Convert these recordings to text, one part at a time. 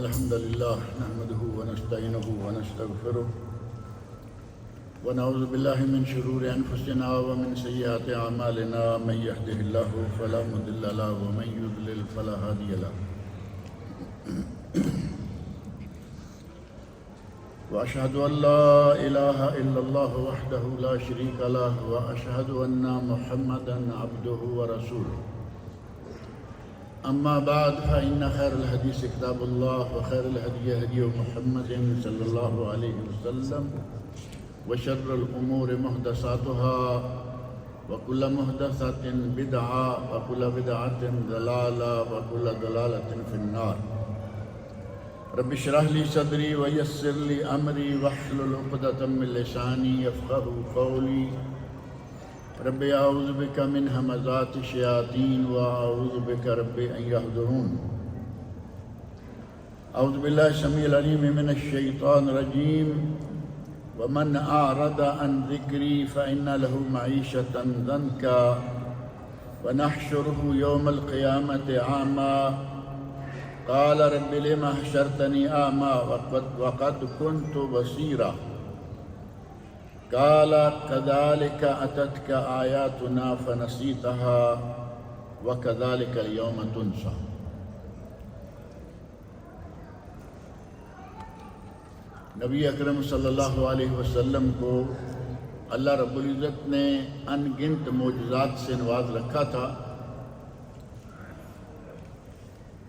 الحمد لله نحمده ونستعينه ونستغفره ونعوذ بالله من شرور أنفسنا ومن سيئات أعمالنا من يهده الله فلا مضل له ومن يضلل فلا هادي له وأشهد أن لا إله إلا الله وحده لا شريك له وأشهد أن محمدا عبده ورسوله أما بعد فإن خير الحديث كتاب الله وخير الهدي هدي محمد صلى الله عليه وسلم وشر الأمور محدثاتها وكل محدثة بدعة وكل بدعة ضلالة وكل ضلالة في النار رب اشرح لي صدري ويسر لي أمري واحلل عقدة من لساني يفقهوا قولي رب اعوذ بك من همزات الشياطين واعوذ بك رب ان يحضرون اعوذ بالله السميع العليم من الشيطان الرجيم ومن اعرض عن ذكري فان له معيشة ضنكا ونحشره يوم القيامة اعمى قال رب لم حشرتني اعمى وقد كنت بصيرا قال كذلك أتتك آياتنا فنسيتها وكذلك اليوم تنسى نبی اکرم صلی اللہ علیہ وسلم کو اللہ رب العزت نے ان گنت معجزات سے نواز رکھا تھا.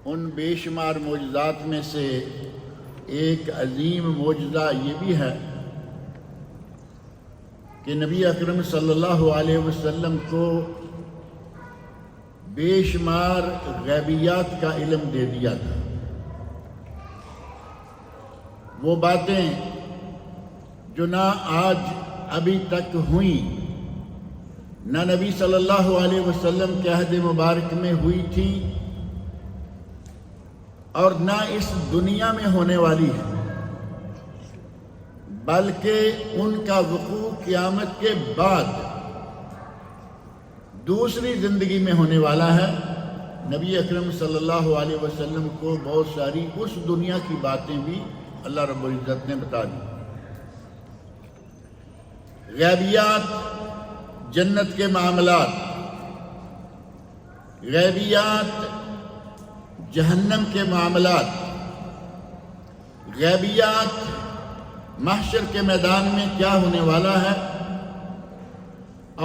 ان بے شمار معجزات میں سے ایک عظیم معجزہ یہ بھی ہے کہ نبی اکرم صلی اللہ علیہ وسلم کو بے شمار غیبیات کا علم دے دیا تھا. وہ باتیں جو نہ آج ابھی تک ہوئیں نہ نبی صلی اللہ علیہ وسلم کے عہد مبارک میں ہوئی تھی اور نہ اس دنیا میں ہونے والی ہے، بلکہ ان کا وقوع قیامت کے بعد دوسری زندگی میں ہونے والا ہے. نبی اکرم صلی اللہ علیہ وسلم کو بہت ساری اس دنیا کی باتیں بھی اللہ رب العزت نے بتا دی. غیبیات جنت کے معاملات، غیبیات جہنم کے معاملات، غیبیات محشر کے میدان میں کیا ہونے والا ہے،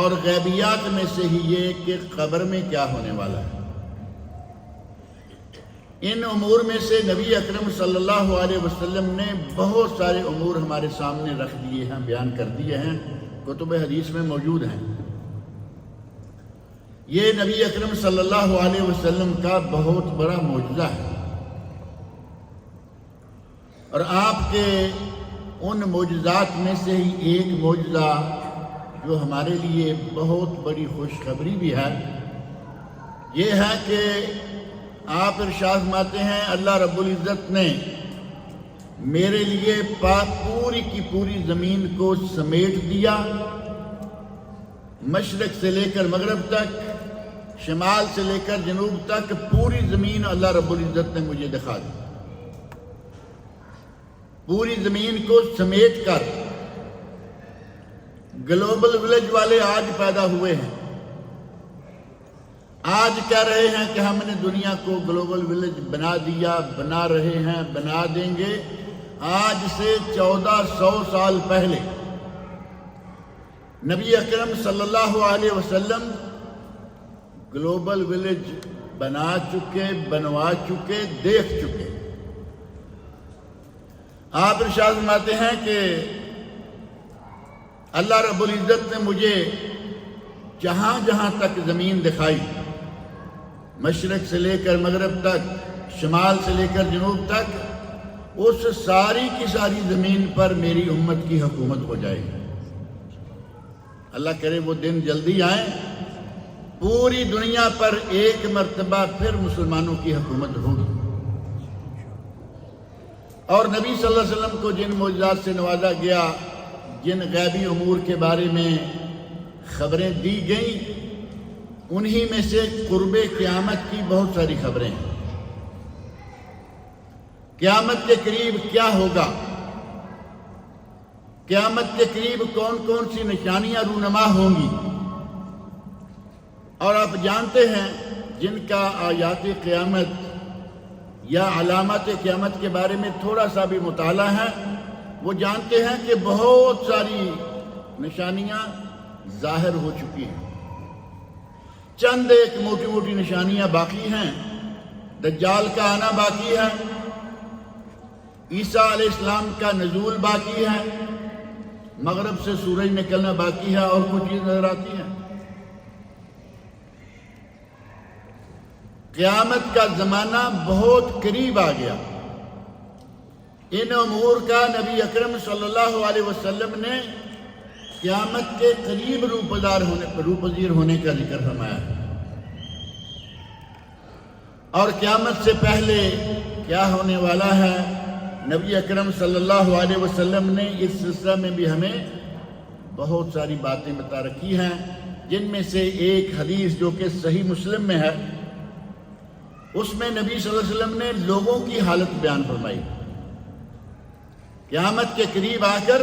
اور غیبیات میں سے ہی یہ کہ قبر میں کیا ہونے والا ہے. ان امور میں سے نبی اکرم صلی اللہ علیہ وسلم نے بہت سارے امور ہمارے سامنے رکھ دیے ہیں، بیان کر دیے ہیں، کتب حدیث میں موجود ہیں. یہ نبی اکرم صلی اللہ علیہ وسلم کا بہت بڑا معجزہ ہے، اور آپ کے ان معجزات میں سے ہی ایک معجزہ جو ہمارے لیے بہت بڑی خوشخبری بھی ہے، یہ ہے کہ آپ ارشاد فرماتے ہیں اللہ رب العزت نے میرے لیے پوری کی پوری زمین کو سمیٹ دیا، مشرق سے لے کر مغرب تک، شمال سے لے کر جنوب تک پوری زمین اللہ رب العزت نے مجھے دکھا دی. پوری زمین کو سمیٹ کر گلوبل ولیج والے آج پیدا ہوئے ہیں، آج کہہ رہے ہیں کہ ہم نے دنیا کو گلوبل ولیج بنا دیا، بنا رہے ہیں، بنا دیں گے. آج سے 1400 سال پہلے نبی اکرم صلی اللہ علیہ وسلم گلوبل ولیج بنا چکے، بنوا چکے، دیکھ چکے. آپ ارشاد فرماتے ہیں کہ اللہ رب العزت نے مجھے جہاں جہاں تک زمین دکھائی، مشرق سے لے کر مغرب تک، شمال سے لے کر جنوب تک، اس ساری کی ساری زمین پر میری امت کی حکومت ہو جائے گی. اللہ کرے وہ دن جلدی آئیں، پوری دنیا پر ایک مرتبہ پھر مسلمانوں کی حکومت ہوگی. اور نبی صلی اللہ علیہ وسلم کو جن معجزات سے نوازا گیا، جن غیبی امور کے بارے میں خبریں دی گئیں، انہی میں سے قرب قیامت کی بہت ساری خبریں ہیں قیامت کے قریب کیا ہوگا، قیامت کے قریب کون کون سی نشانیاں رونما ہوں گی۔ اور آپ جانتے ہیں جن کا آیات قیامت یا علامات قیامت کے بارے میں تھوڑا سا بھی مطالعہ ہے، وہ جانتے ہیں کہ بہت ساری نشانیاں ظاہر ہو چکی ہیں، چند ایک موٹی موٹی نشانیاں باقی ہیں۔ دجال کا آنا باقی ہے، عیسیٰ علیہ السلام کا نزول باقی ہے، مغرب سے سورج نکلنا باقی ہے، اور کچھ چیز نظر آتی ہے۔ قیامت کا زمانہ بہت قریب آ گیا۔ ان امور کا نبی اکرم صلی اللہ علیہ وسلم نے قیامت کے قریب روپذیر ہونے کا ذکر فرمایا ہے۔ اور قیامت سے پہلے کیا ہونے والا ہے، نبی اکرم صلی اللہ علیہ وسلم نے اس سلسلہ میں بھی ہمیں بہت ساری باتیں بتا رکھی ہیں، جن میں سے ایک حدیث جو کہ صحیح مسلم میں ہے، اس میں نبی صلی اللہ علیہ وسلم نے لوگوں کی حالت بیان فرمائی۔ قیامت کے قریب آ کر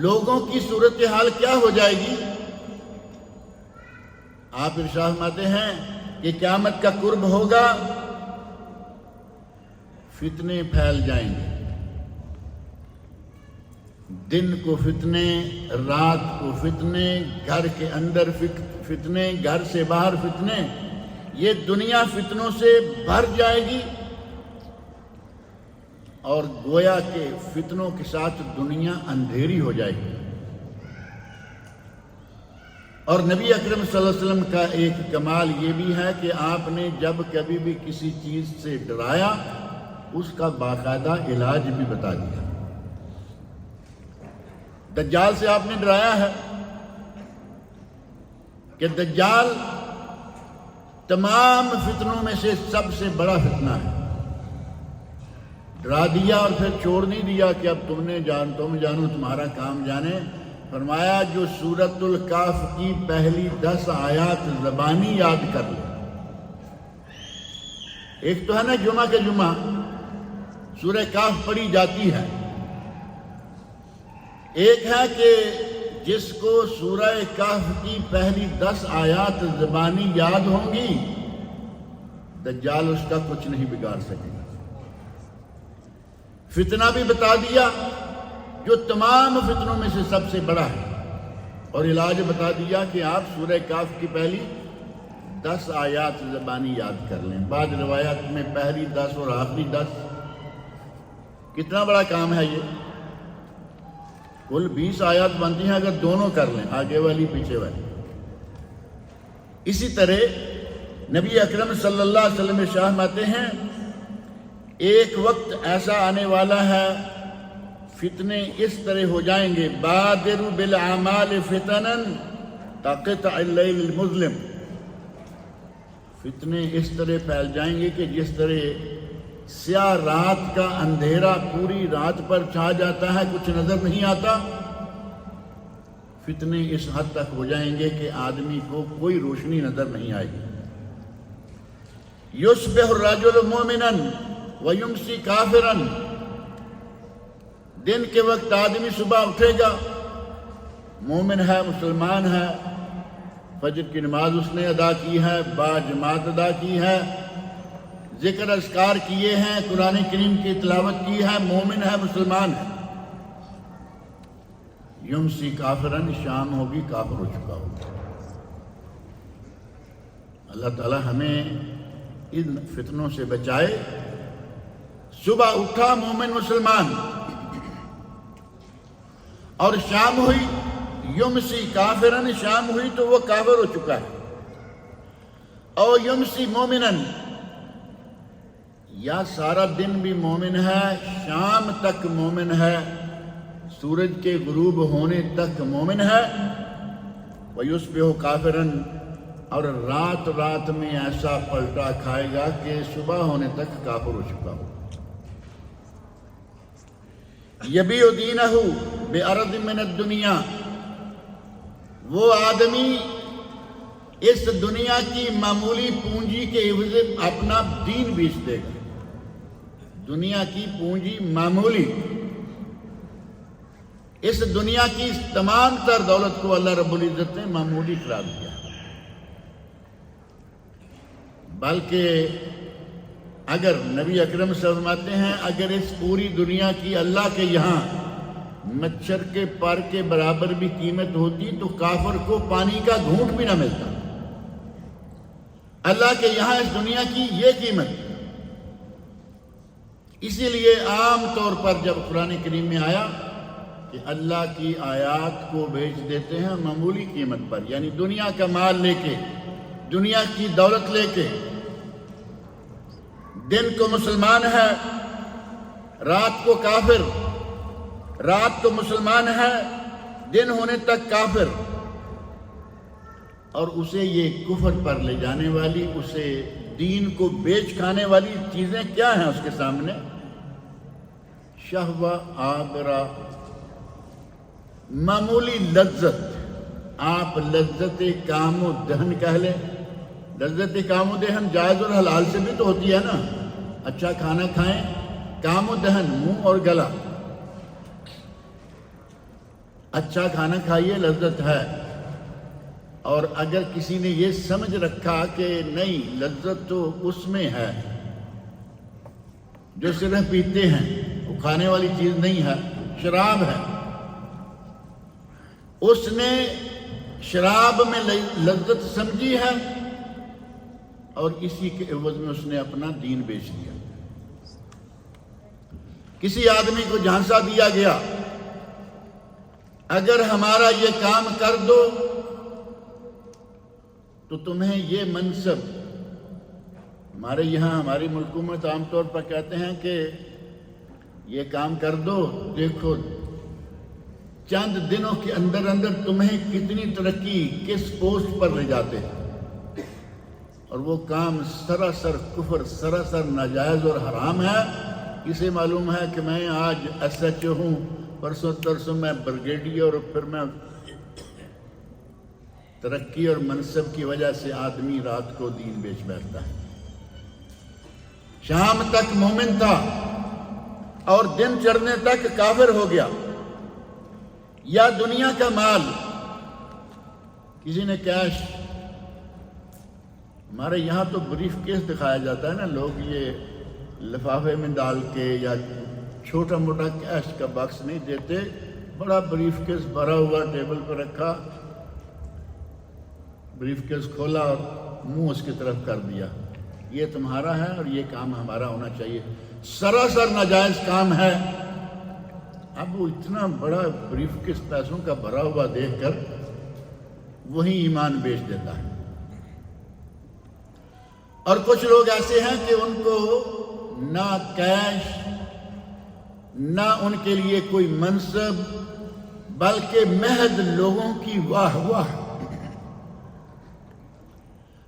لوگوں کی صورتحال کیا ہو جائے گی۔ آپ ارشاد فرماتے ہیں کہ قیامت کا قرب ہوگا، فتنے پھیل جائیں گے، دن کو فتنے، رات کو فتنے، گھر کے اندر فتنے، گھر سے باہر فتنے، یہ دنیا فتنوں سے بھر جائے گی، اور گویا کہ فتنوں کے ساتھ دنیا اندھیری ہو جائے گی۔ اور نبی اکرم صلی اللہ علیہ وسلم کا ایک کمال یہ بھی ہے کہ آپ نے جب کبھی بھی کسی چیز سے ڈرایا، اس کا باقاعدہ علاج بھی بتا دیا۔ دجال سے آپ نے ڈرایا ہے کہ دجال تمام فتنوں میں سے سب سے بڑا فتنہ ہے، ڈرا دیا اور پھر چھوڑ نہیں دیا کہ اب تم جانو تمہارا کام جانے۔ فرمایا جو سورۃ الکاف کی پہلی 10 آیات زبانی یاد کر لے۔ ایک تو ہے نا جمعہ کے جمعہ سورہ کاف پڑھی جاتی ہے، ایک ہے کہ جس کو سورہ کہف کی پہلی 10 آیات زبانی یاد ہوں گی، دجال اس کا کچھ نہیں بگاڑ سکے گا۔ فتنہ بھی بتا دیا جو تمام فتنوں میں سے سب سے بڑا ہے، اور علاج بتا دیا کہ آپ سورہ کہف کی پہلی 10 آیات زبانی یاد کر لیں۔ بعض روایات میں پہلی 10 اور آخری 10۔ کتنا بڑا کام ہے یہ، کل 20 آیات بنتی ہیں اگر دونوں کر لیں، آگے والی پیچھے والی۔ اسی طرح نبی اکرم صلی اللہ علیہ وسلم ارشاد فرماتے ہیں ایک وقت ایسا آنے والا ہے، فتنے اس طرح ہو جائیں گے، بادروا بالاعمال فتنا کقطع اللیل المظلم، فتنے اس طرح پھیل جائیں گے کہ جس طرح سیاہ رات کا اندھیرا پوری رات پر چھا جاتا ہے، کچھ نظر نہیں آتا، فتنے اس حد تک ہو جائیں گے کہ آدمی کو کوئی روشنی نظر نہیں آئے گی۔ یصبح الرجل مومنا ویمسی کافرا، دن کے وقت آدمی صبح اٹھے گا، مومن ہے، مسلمان ہے، فجر کی نماز اس نے ادا کی ہے، با جماعت ادا کی ہے، ذکر اذکار کیے ہیں، قرآن کریم کی تلاوت کی ہے، مومن ہے، مسلمان ہے۔ یمسی کافرن، شام ہوگی کافر ہو چکا ہوگا۔ اللہ تعالی ہمیں ان فتنوں سے بچائے۔ صبح اٹھا مومن مسلمان، اور شام ہوئی یمسی کافرن، شام ہوئی تو وہ کافر ہو چکا ہے۔ اور یمسی مومنن، یا سارا دن بھی مومن ہے، شام تک مومن ہے، سورج کے غروب ہونے تک مومن ہے، وَيُصْبِحُ كَافِرًا، اور رات میں ایسا پلٹا کھائے گا کہ صبح ہونے تک کافر ہو چکا ہو۔ یبیع دینہ بعرض من الدنیا، وہ آدمی اس دنیا کی معمولی پونجی کے عوض اپنا دین بیچ دے گا، دنیا کی پونجی معمولی، اس دنیا کی تمام تر دولت کو اللہ رب العزت نے معمولی قرار دیا، بلکہ اگر نبی اکرم صلی اللہ علیہ وسلم فرماتے ہیں اگر اس پوری دنیا کی اللہ کے یہاں مچھر کے پر کے برابر بھی قیمت ہوتی تو کافر کو پانی کا گھونٹ بھی نہ ملتا۔ اللہ کے یہاں اس دنیا کی یہ قیمت، اسی لیے عام طور پر جب قرآن کریم میں آیا کہ اللہ کی آیات کو بیچ دیتے ہیں معمولی قیمت پر، یعنی دنیا کا مال لے کے، دنیا کی دولت لے کے، دن کو مسلمان ہے رات کو کافر، رات کو مسلمان ہے دن ہونے تک کافر، اور اسے یہ کفر پر لے جانے والی، اسے دین کو بیچ کھانے والی چیزیں کیا ہیں اس کے سامنے؟ شہوہ آبرہ، معمولی لذت۔ آپ لذت کام و دہن کہہ لیں، لذت کام و دہن جائز اور حلال سے بھی تو ہوتی ہے نا، اچھا کھانا کھائیں، کام و دہن منہ اور گلا، اچھا کھانا کھائیے لذت ہے۔ اور اگر کسی نے یہ سمجھ رکھا کہ نہیں لذت تو اس میں ہے جو صرف پیتے ہیں، وہ کھانے والی چیز نہیں ہے، شراب ہے، اس نے شراب میں لذت سمجھی ہے اور اسی کے عوض میں اس نے اپنا دین بیچ دیا۔ کسی آدمی کو جھانسا دیا گیا اگر ہمارا یہ کام کر دو تو تمہیں یہ منصب، ہمارے یہاں ہماری ملکوں میں عام طور پر کہتے ہیں کہ یہ کام کر دو، دیکھو چند دنوں کے اندر اندر تمہیں کتنی ترقی کس پوسٹ پر لے جاتے ہیں، اور وہ کام سراسر کفر، سراسر ناجائز اور حرام ہے۔ اسے معلوم ہے کہ میں آج ایس ایچ او ہوں، پرسوں ترسوں میں بریگیڈیئر، اور پھر میں ترقی اور منصب کی وجہ سے آدمی رات کو دین بیچ بیٹھتا ہے۔ شام تک مومن تھا اور دن چڑھنے تک کافر ہو گیا۔ یا دنیا کا مال، کسی نے کیش، ہمارے یہاں تو بریف کیس دکھایا جاتا ہے نا، لوگ یہ لفافے میں ڈال کے یا چھوٹا موٹا کیش کا باکس نہیں دیتے، بڑا بریف کیس بھرا ہوا ٹیبل پر رکھا، بریف کیس کھولا اور منہ اس کی طرف کر دیا، یہ تمہارا ہے اور یہ کام ہمارا ہونا چاہیے۔ سراسر ناجائز کام ہے۔ اب وہ اتنا بڑا بریف کیس پیسوں کا بھرا ہوا دیکھ کر وہی ایمان بیچ دیتا ہے۔ اور کچھ لوگ ایسے ہیں کہ ان کو نہ کیش، نہ ان کے لیے کوئی منصب، بلکہ محض لوگوں کی واہ واہ،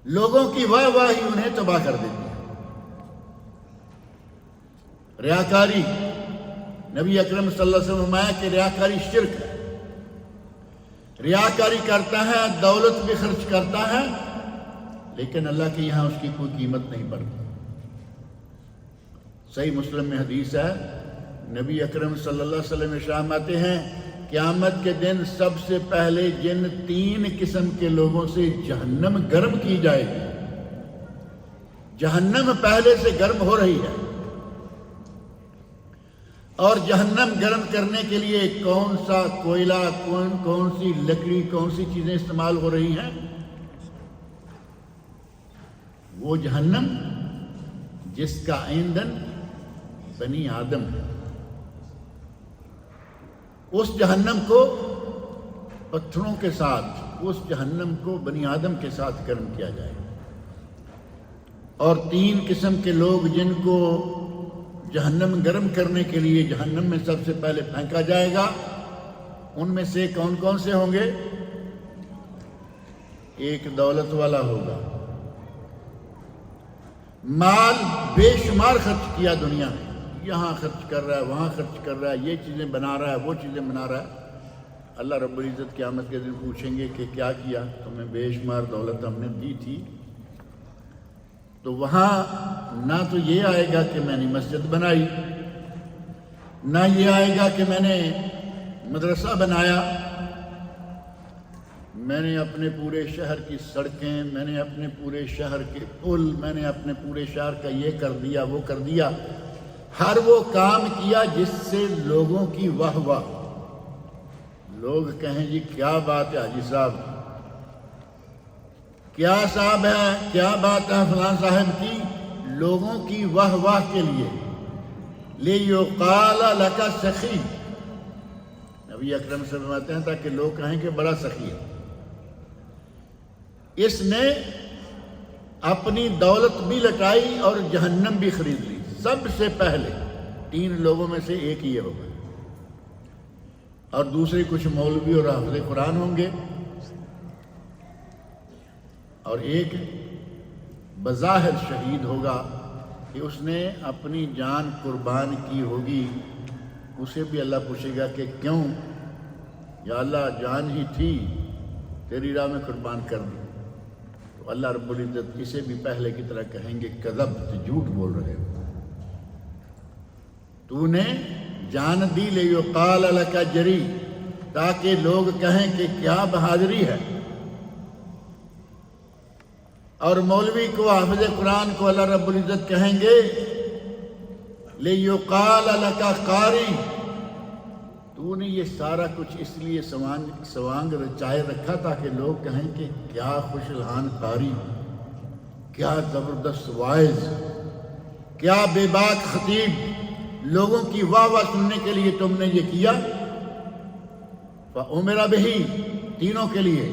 لوگوں کی واہ واہ ہی انہیں تباہ کر دیتی ہے۔ ریاکاری، نبی اکرم صلی اللہ علیہ وسلم نے فرمایا کہ ریاکاری شرک ہے۔ ریاکاری کرتا ہے، دولت بھی خرچ کرتا ہے، لیکن اللہ کے یہاں اس کی کوئی قیمت نہیں پڑتی۔ صحیح مسلم میں حدیث ہے، نبی اکرم صلی اللہ علیہ وسلم ارشاد فرماتے ہیں قیامت کے دن سب سے پہلے جن 3 قسم کے لوگوں سے جہنم گرم کی جائے گی، جہنم پہلے سے گرم ہو رہی ہے، اور جہنم گرم کرنے کے لیے کون سا کوئلہ، کون سی لکڑی، کون سی چیزیں استعمال ہو رہی ہیں؟ وہ جہنم جس کا ایندھن بنی آدم ہے، اس جہنم کو پتھروں کے ساتھ، اس جہنم کو بنی آدم کے ساتھ گرم کیا جائے گا۔ اور 3 قسم کے لوگ جن کو جہنم گرم کرنے کے لیے جہنم میں سب سے پہلے پھینکا جائے گا، ان میں سے کون کون سے ہوں گے؟ ایک دولت والا ہوگا، مال بے شمار خرچ کیا دنیا میں، یہاں خرچ کر رہا ہے، وہاں خرچ کر رہا ہے، یہ چیزیں بنا رہا ہے، وہ چیزیں بنا رہا ہے۔ اللہ رب العزت قیامت کے دن پوچھیں گے کہ کیا کیا؟ تمہیں بے شمار دولت ہم نے دی تھی، تو وہاں نہ تو یہ آئے گا کہ میں نے مسجد بنائی، نہ یہ آئے گا کہ میں نے مدرسہ بنایا، میں نے اپنے پورے شہر کی سڑکیں، میں نے اپنے پورے شہر کے پل، میں نے اپنے پورے شہر کا یہ کر دیا وہ کر دیا۔ ہر وہ کام کیا جس سے لوگوں کی واہ واہ، لوگ کہیں جی کیا بات ہے حاجی صاحب، کیا صاحب ہے، کیا بات ہے فلاں صاحب کی، لوگوں کی واہ واہ کے لیے، لِيُقَالَ لَكَ سَخِي، نبی اکرم سے فرماتے ہیں تاکہ لوگ کہیں کہ بڑا سخی ہے۔ اس نے اپنی دولت بھی لٹائی اور جہنم بھی خرید لی۔ سب سے پہلے 3 لوگوں میں سے ایک یہ ہوگا، اور دوسرے کچھ مولوی اور حافظ قرآن ہوں گے، اور ایک بظاہر شہید ہوگا کہ اس نے اپنی جان قربان کی ہوگی۔ اسے بھی اللہ پوچھے گا کہ کیوں؟ یا اللہ جان ہی تھی تیری راہ میں قربان کر دی۔ تو اللہ رب العزت اسے بھی پہلے کی طرح کہیں گے کذبت، جھوٹ بول رہے ہو، تو نے جان دی، لیقال لک جری، تاکہ لوگ کہیں کہ کیا بہادری ہے۔ اور مولوی کو، حافظ قرآن کو اللہ رب العزت کہیں گے لیقال لک قاری، تو نے یہ سارا کچھ اس لیے سوانگ رچائے رکھا تاکہ لوگ کہیں کہ کیا خوش الحان قاری، کیا زبردست واعظ، کیا بے باک خطیب، لوگوں کی واہ واہ سننے کے لیے تم نے یہ کیا۔ فَأُمِرَ بِهِ، تینوں کے لیے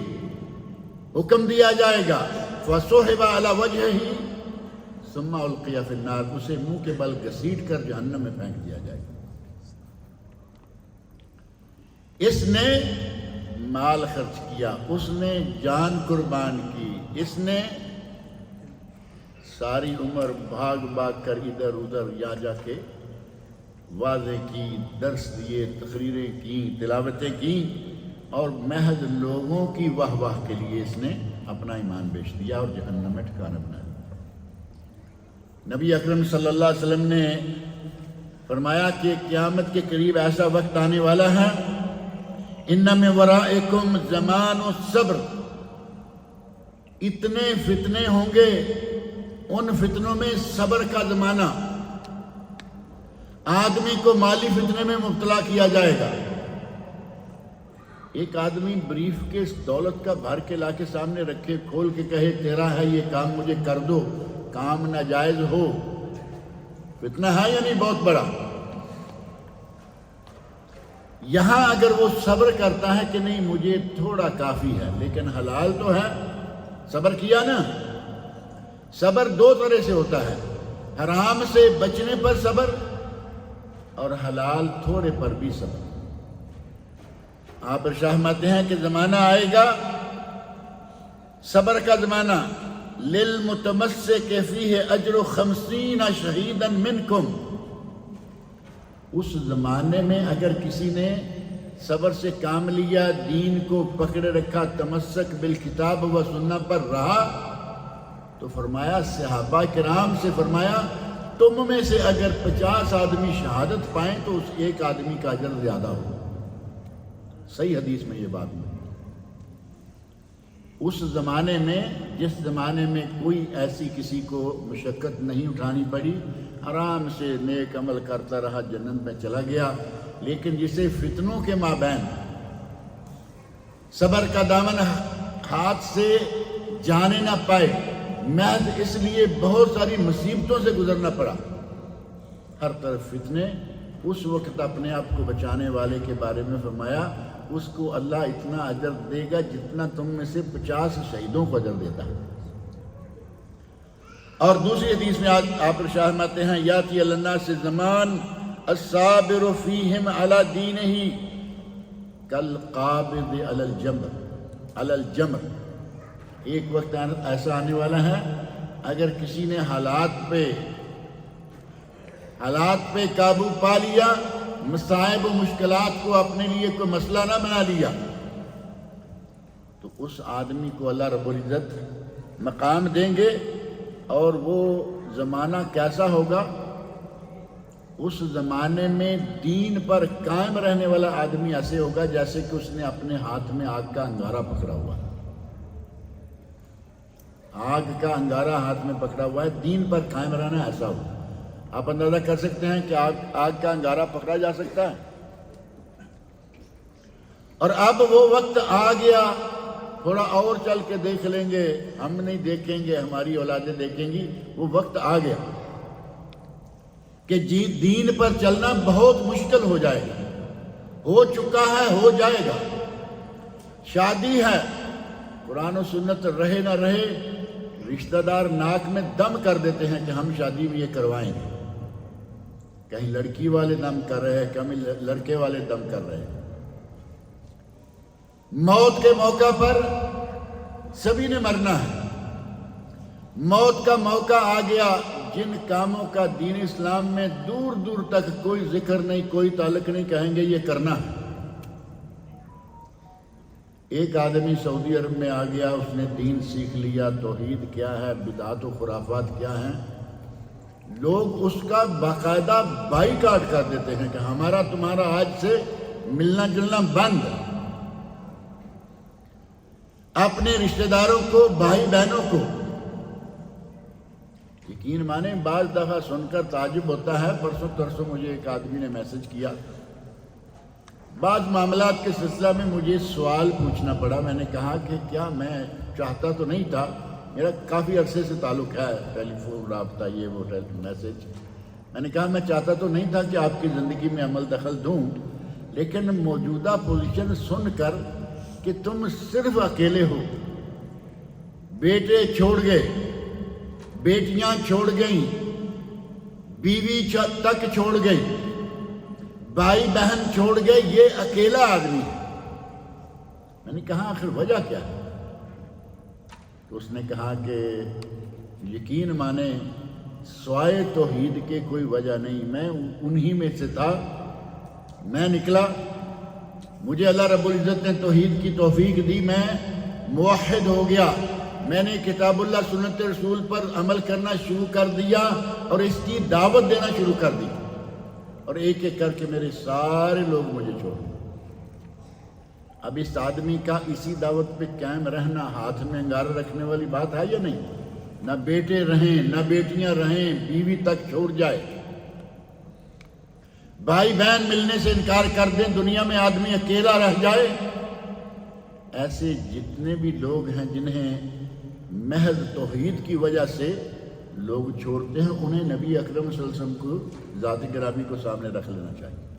حکم دیا جائے گا، فَصُحِبَ عَلَى وَجْهِهِ ثُمَّ أُلْقِيَ فِي النَّارِ، اسے منہ کے بل گھسیٹ کر جہنم میں پھینک دیا جائے گا۔ اس نے مال خرچ کیا، اس نے جان قربان کی، اس نے ساری عمر بھاگ بھاگ کر ادھر ادھر جا کے واضح کی، درس دیے، تقریریں کی، تلاوتیں کی، اور محض لوگوں کی واہ واہ کے لیے اس نے اپنا ایمان بیچ دیا اور جہنم میں ٹھکانہ بنا دیا۔ نبی اکرم صلی اللہ علیہ وسلم نے فرمایا کہ قیامت کے قریب ایسا وقت آنے والا ہے، ان من ورائکم زمان الصبر، اتنے فتنے ہوں گے، ان فتنوں میں صبر کا زمانہ، آدمی کو مالی فتنے میں مبتلا کیا جائے گا۔ ایک آدمی بریف کیس دولت کا بھر کے لا کے سامنے رکھے، کھول کے کہے تیرا ہے یہ کام مجھے کر دو، کام ناجائز ہو، فتنہ ہے یا نہیں بہت بڑا؟ یہاں اگر وہ صبر کرتا ہے کہ نہیں مجھے تھوڑا کافی ہے لیکن حلال تو ہے، صبر کیا نا۔ صبر 2 طرح سے ہوتا ہے، حرام سے بچنے پر صبر اور حلال تھوڑے پر بھی صبر۔ آپ ارشاد فرماتے ہیں کہ زمانہ آئے گا صبر کا زمانہ، للمتمسک فیہ اجر 50 شہیدا منکم، اس زمانے میں اگر کسی نے صبر سے کام لیا، دین کو پکڑے رکھا، تمسک بالکتاب و سنت پر رہا، تو فرمایا صحابہ کرام سے فرمایا تم میں سے اگر 50 آدمی شہادت پائیں تو اس ایک آدمی کا اجر زیادہ ہو۔ صحیح حدیث میں یہ بات نہیں۔ اس زمانے میں، جس زمانے میں کوئی ایسی کسی کو مشقت نہیں اٹھانی پڑی، آرام سے نیک عمل کرتا رہا، جنت میں چلا گیا، لیکن جسے فتنوں کے مابین صبر کا دامن ہاتھ سے جانے نہ پائے، محض اس لیے بہت ساری مصیبتوں سے گزرنا پڑا، ہر طرف فتنے، اس وقت اپنے آپ کو بچانے والے کے بارے میں فرمایا اس کو اللہ اتنا اجر دے گا جتنا تم میں سے 50 شہیدوں کو اجر دیتا ہے۔ اور دوسری حدیث میں آپ ارشاد فرماتے ہیں یاتی الناس زمان الصابر فیہم علی دینہ کالقابض علی الجمر، ایک وقت ایسا آنے والا ہے اگر کسی نے حالات پہ قابو پا لیا، مصائب و مشکلات کو اپنے لیے کوئی مسئلہ نہ بنا لیا، تو اس آدمی کو اللہ رب العزت مقام دیں گے اور وہ زمانہ کیسا ہوگا؟ اس زمانے میں دین پر قائم رہنے والا آدمی ایسے ہوگا جیسے کہ اس نے اپنے ہاتھ میں آگ کا انگارہ پکڑا ہوا ہے۔ آگ کا انگارہ ہاتھ میں پکڑا ہوا ہے، دین پر قائم رہنا ایسا ہو۔ آپ اندازہ کر سکتے ہیں کہ آگ کا انگارہ پکڑا جا سکتا ہے؟ اور اب وہ وقت آ گیا، تھوڑا اور چل کے دیکھ لیں گے، ہم نہیں دیکھیں گے، ہماری اولادیں دیکھیں گی، وہ وقت آ گیا کہ دین پر چلنا بہت مشکل ہو جائے گا، ہو چکا ہے، ہو جائے گا۔ شادی ہے، قرآن و سنت رہے نہ رہے، رشتہ دار ناک میں دم کر دیتے ہیں کہ ہم شادی میں یہ کروائیں گے۔ کہیں لڑکی والے دم کر رہے ہیں، کہیں لڑکے والے دم کر رہے ہیں۔ موت کے موقع پر سبھی نے مرنا ہے۔ موت کا موقع آ گیا، جن کاموں کا دین اسلام میں دور دور تک کوئی ذکر نہیں، کوئی تعلق نہیں، کہیں گے یہ کرنا ہے۔ ایک آدمی سعودی عرب میں آ گیا، اس نے دین سیکھ لیا، توحید کیا ہے، بدعات و خرافات کیا ہیں، لوگ اس کا باقاعدہ بائیکاٹ کر دیتے ہیں کہ ہمارا تمہارا آج سے ملنا جلنا بند۔ اپنے رشتہ داروں کو، بھائی بہنوں کو، یقین مانیں بعض دفعہ سن کر تعجب ہوتا ہے۔ پرسوں ترسوں مجھے ایک آدمی نے میسج کیا، بعض معاملات کے سلسلہ میں مجھے سوال پوچھنا پڑا۔ میں نے کہا کہ کیا میں چاہتا تو نہیں تھا، میرا کافی عرصے سے تعلق ہے، ٹیلی فون رابطہ، یہ وہ میسج۔ میں نے کہا میں چاہتا تو نہیں تھا کہ آپ کی زندگی میں عمل دخل دوں، لیکن موجودہ پوزیشن سن کر کہ تم صرف اکیلے ہو، بیٹے چھوڑ گئے، بیٹیاں چھوڑ گئیں، بیوی تک چھوڑ گئی، بھائی بہن چھوڑ گئے، یہ اکیلا آدمی ہے۔ میں نے کہا آخر وجہ کیا ہے؟ تو اس نے کہا کہ یقین مانے سوائے توحید کے کوئی وجہ نہیں، میں انہی میں سے تھا، میں نکلا، مجھے اللہ رب العزت نے توحید کی توفیق دی، میں موحد ہو گیا، میں نے کتاب اللہ سنت رسول پر عمل کرنا شروع کر دیا اور اس کی دعوت دینا شروع کر دی، اور ایک ایک کر کے میرے سارے لوگ مجھے چھوڑ گئے۔ اب اس آدمی کا اسی دعوت پہ قائم رہنا ہاتھ میں انگارہ رکھنے والی بات ہے یا نہیں؟ نہ بیٹے رہیں، نہ بیٹیاں رہیں، بیوی تک چھوڑ جائے، بھائی بہن ملنے سے انکار کر دیں، دنیا میں آدمی اکیلا رہ جائے۔ ایسے جتنے بھی لوگ ہیں جنہیں محض توحید کی وجہ سے لوگ چھوڑتے ہیں، انہیں نبی اکرم صلی اللہ علیہ وسلم کو، ذات گرامی کو سامنے رکھ لینا چاہیے۔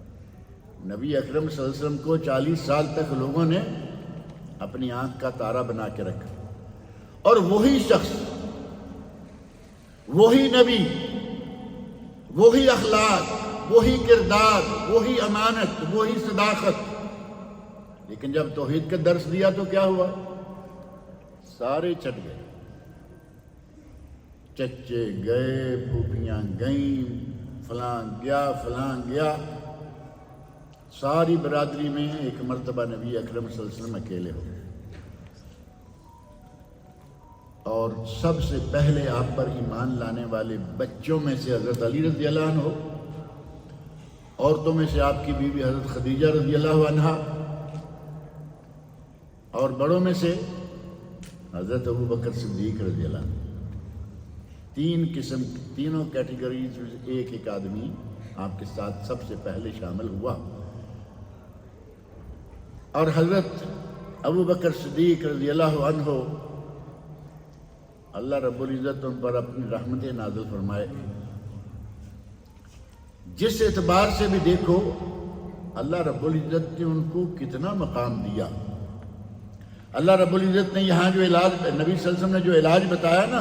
نبی اکرم صلی اللہ علیہ وسلم کو 40 سال تک لوگوں نے اپنی آنکھ کا تارا بنا کے رکھا، اور وہی شخص، وہی نبی، وہی اخلاق، وہی کردار، وہی امانت، وہی صداقت، لیکن جب توحید کا درس دیا تو کیا ہوا؟ سارے چٹ گئے، چچے گئے، پھوپھیاں گئیں، فلاں گیا، فلاں گیا، ساری برادری میں ایک مرتبہ نبی اکرم صلی اللہ علیہ وسلم اکیلے ہو گئے۔ اور سب سے پہلے آپ پر ایمان لانے والے بچوں میں سے حضرت علی رضی اللہ عنہ، عورتوں میں سے آپ کی بیوی حضرت خدیجہ رضی اللہ عنہا، اور بڑوں میں سے حضرت ابو بکر صدیق رضی اللہ عنہ۔ تینوں کیٹیگریز میں ایک ایک آدمی آپ کے ساتھ سب سے پہلے شامل ہوا، اور حضرت ابو بکر صدیق رضی اللہ عنہ، اللہ رب العزت ان پر اپنی رحمتیں نازل فرمائے۔ جس اعتبار سے بھی دیکھو، اللہ رب العزت نے ان کو کتنا مقام دیا۔ اللہ رب العزت نے یہاں جو علاج، نبی صلی اللہ علیہ وسلم نے جو علاج بتایا نا،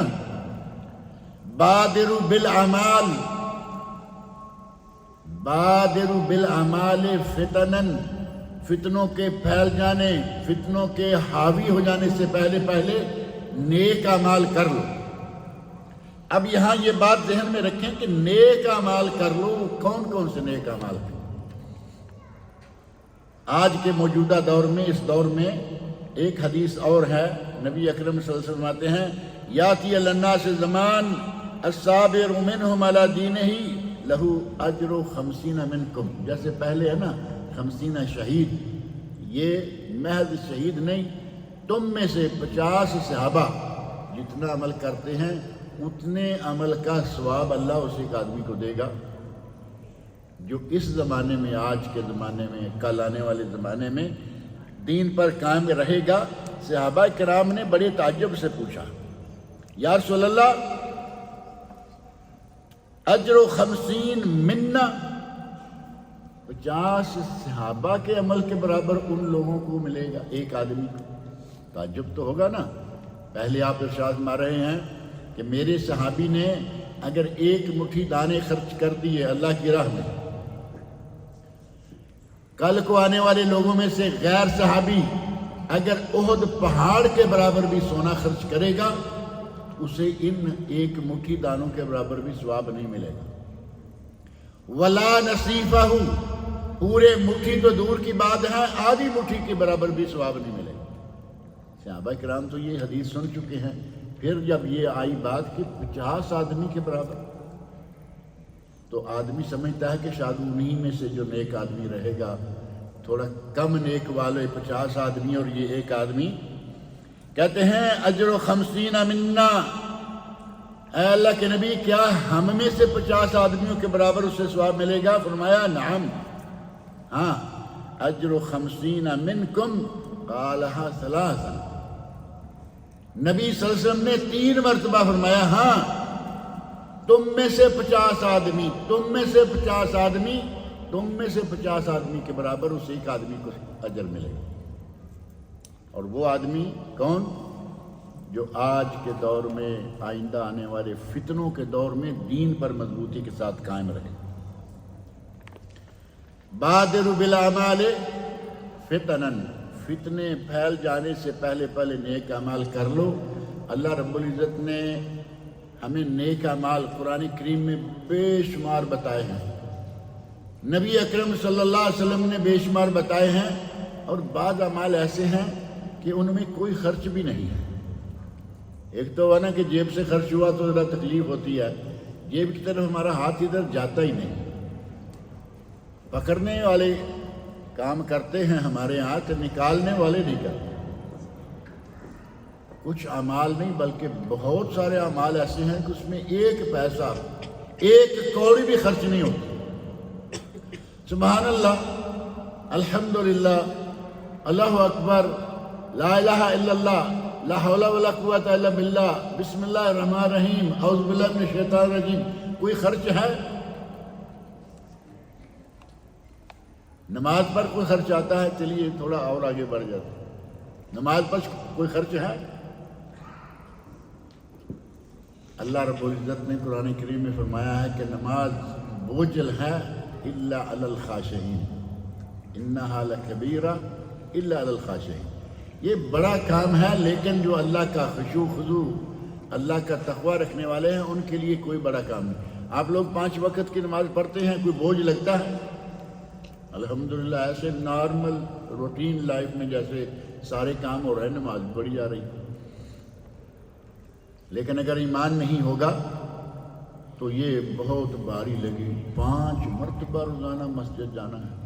بادروا بالاعمال، بادروا بالاعمال فتنن، فتنوں کے پھیل جانے، فتنوں کے حاوی ہو جانے سے پہلے نیک اعمال کر لو۔ اب یہاں یہ بات ذہن میں رکھیں کہ نیک اعمال کر لو، کون کون سے نیک اعمال کرو؟ آج کے موجودہ دور میں، اس دور میں ایک حدیث اور ہے، نبی اکرم صلی اللہ علیہ وسلم فرماتے ہیں یاتی الناس زمان الصابر منہم علی دینہ لہو اجر 50 منکم، جیسے پہلے ہے نا 50 شہید، یہ محض شہید نہیں، تم میں سے 50 صحابہ جتنا عمل کرتے ہیں اتنے عمل کا ثواب اللہ اس ایک آدمی کو دے گا جو اس زمانے میں، آج کے زمانے میں، کل آنے والے زمانے میں دین پر قائم رہے گا۔ صحابہ کرام نے بڑے تعجب سے پوچھا، یا رسول اللہ اجر 50 منا، 50 صحابہ کے عمل کے برابر ان لوگوں کو ملے گا، ایک آدمی کو؟ تعجب تو ہوگا نا۔ پہلے آپ ارشاد مار رہے ہیں کہ میرے صحابی نے اگر ایک مٹھی دانے خرچ کر دیے اللہ کی راہ میں، کل کو آنے والے لوگوں میں سے غیر صحابی اگر احد پہاڑ کے برابر بھی سونا خرچ کرے گا اسے ان ایک مٹھی دانوں کے برابر بھی ثواب نہیں ملے گا۔ ولا نصیفہ، پورے مٹھی تو دور کی بات ہے، آدھی مٹھی کے برابر بھی ثواب نہیں ملے گا۔ صحابہ کرام تو یہ حدیث سن چکے ہیں، پھر جب یہ آئی بات کہ 50 آدمی کے برابر، تو آدمی سمجھتا ہے کہ شاید انہی میں سے جو نیک آدمی رہے گا، تھوڑا کم نیک والے 50 آدمی اور یہ ایک آدمی۔ کہتے ہیں اجر 50 منا، اے اللہ کے نبی کیا ہم میں سے 50 آدمیوں کے برابر اسے ثواب ملے گا؟ فرمایا نعم، ہاں، اجر 50 منکم، قالہا ثلاثا، نبی صلی اللہ علیہ وسلم نے 3 مرتبہ فرمایا ہاں، تم میں سے 50 آدمی، تم میں سے 50 آدمی، تم میں سے 50 آدمی کے برابر اس ایک آدمی کو اجر ملے گا۔ اور وہ آدمی کون؟ جو آج کے دور میں، آئندہ آنے والے فتنوں کے دور میں دین پر مضبوطی کے ساتھ قائم رہے۔ بادروا بالاعمال فتنا، فتنے پھیل جانے سے پہلے پہلے نیک اعمال کر لو۔ اللہ رب العزت نے ہمیں نیک اعمال قرآن کریم میں بے شمار بتائے ہیں، نبی اکرم صلی اللہ علیہ وسلم نے بے شمار بتائے ہیں، اور بعض اعمال ایسے ہیں کہ ان میں کوئی خرچ بھی نہیں ہے۔ ایک تو ہے نا کہ جیب سے خرچ ہوا تو ذرا تکلیف ہوتی ہے، جیب کی طرف ہمارا ہاتھ ادھر جاتا ہی نہیں، پکڑنے والے کام کرتے ہیں ہمارے ہاتھ، نکالنے والے نہیں کرتے۔ کچھ اعمال نہیں بلکہ بہت سارے اعمال ایسے ہیں کہ اس میں ایک پیسہ، ایک کوڑی بھی خرچ نہیں ہوتی۔ سبحان اللہ، الحمدللہ، اللہ اکبر، لا الہ الا اللہ، لا حول ولا قوت الا باللہ، بسم اللہ الرحمن الرحیم، اعوذ باللہ من الشیطان الرجیم، کوئی خرچ ہے؟ نماز پر کوئی خرچ آتا ہے؟ چلیے تھوڑا اور آگے بڑھ جاتے ہیں، نماز پر کوئی خرچ ہے؟ اللہ رب العزت نے قرآن کریم میں فرمایا ہے کہ نماز بوجھل ہے الا علی الخاشعین، انہا لکبیرہ الا علی الخاشعین، یہ بڑا کام ہے لیکن جو اللہ کا خشوع خضوع، اللہ کا تقوی رکھنے والے ہیں ان کے لیے کوئی بڑا کام نہیں۔ آپ لوگ 5 وقت کی نماز پڑھتے ہیں، کوئی بوجھ لگتا ہے؟ الحمدللہ، ایسے نارمل روٹین لائف میں جیسے سارے کام ہو رہے ہیں، نماز پڑھی جا رہی، لیکن اگر ایمان نہیں ہوگا تو یہ بہت بھاری لگے۔ 5 مرتبہ روزانہ مسجد جانا ہے،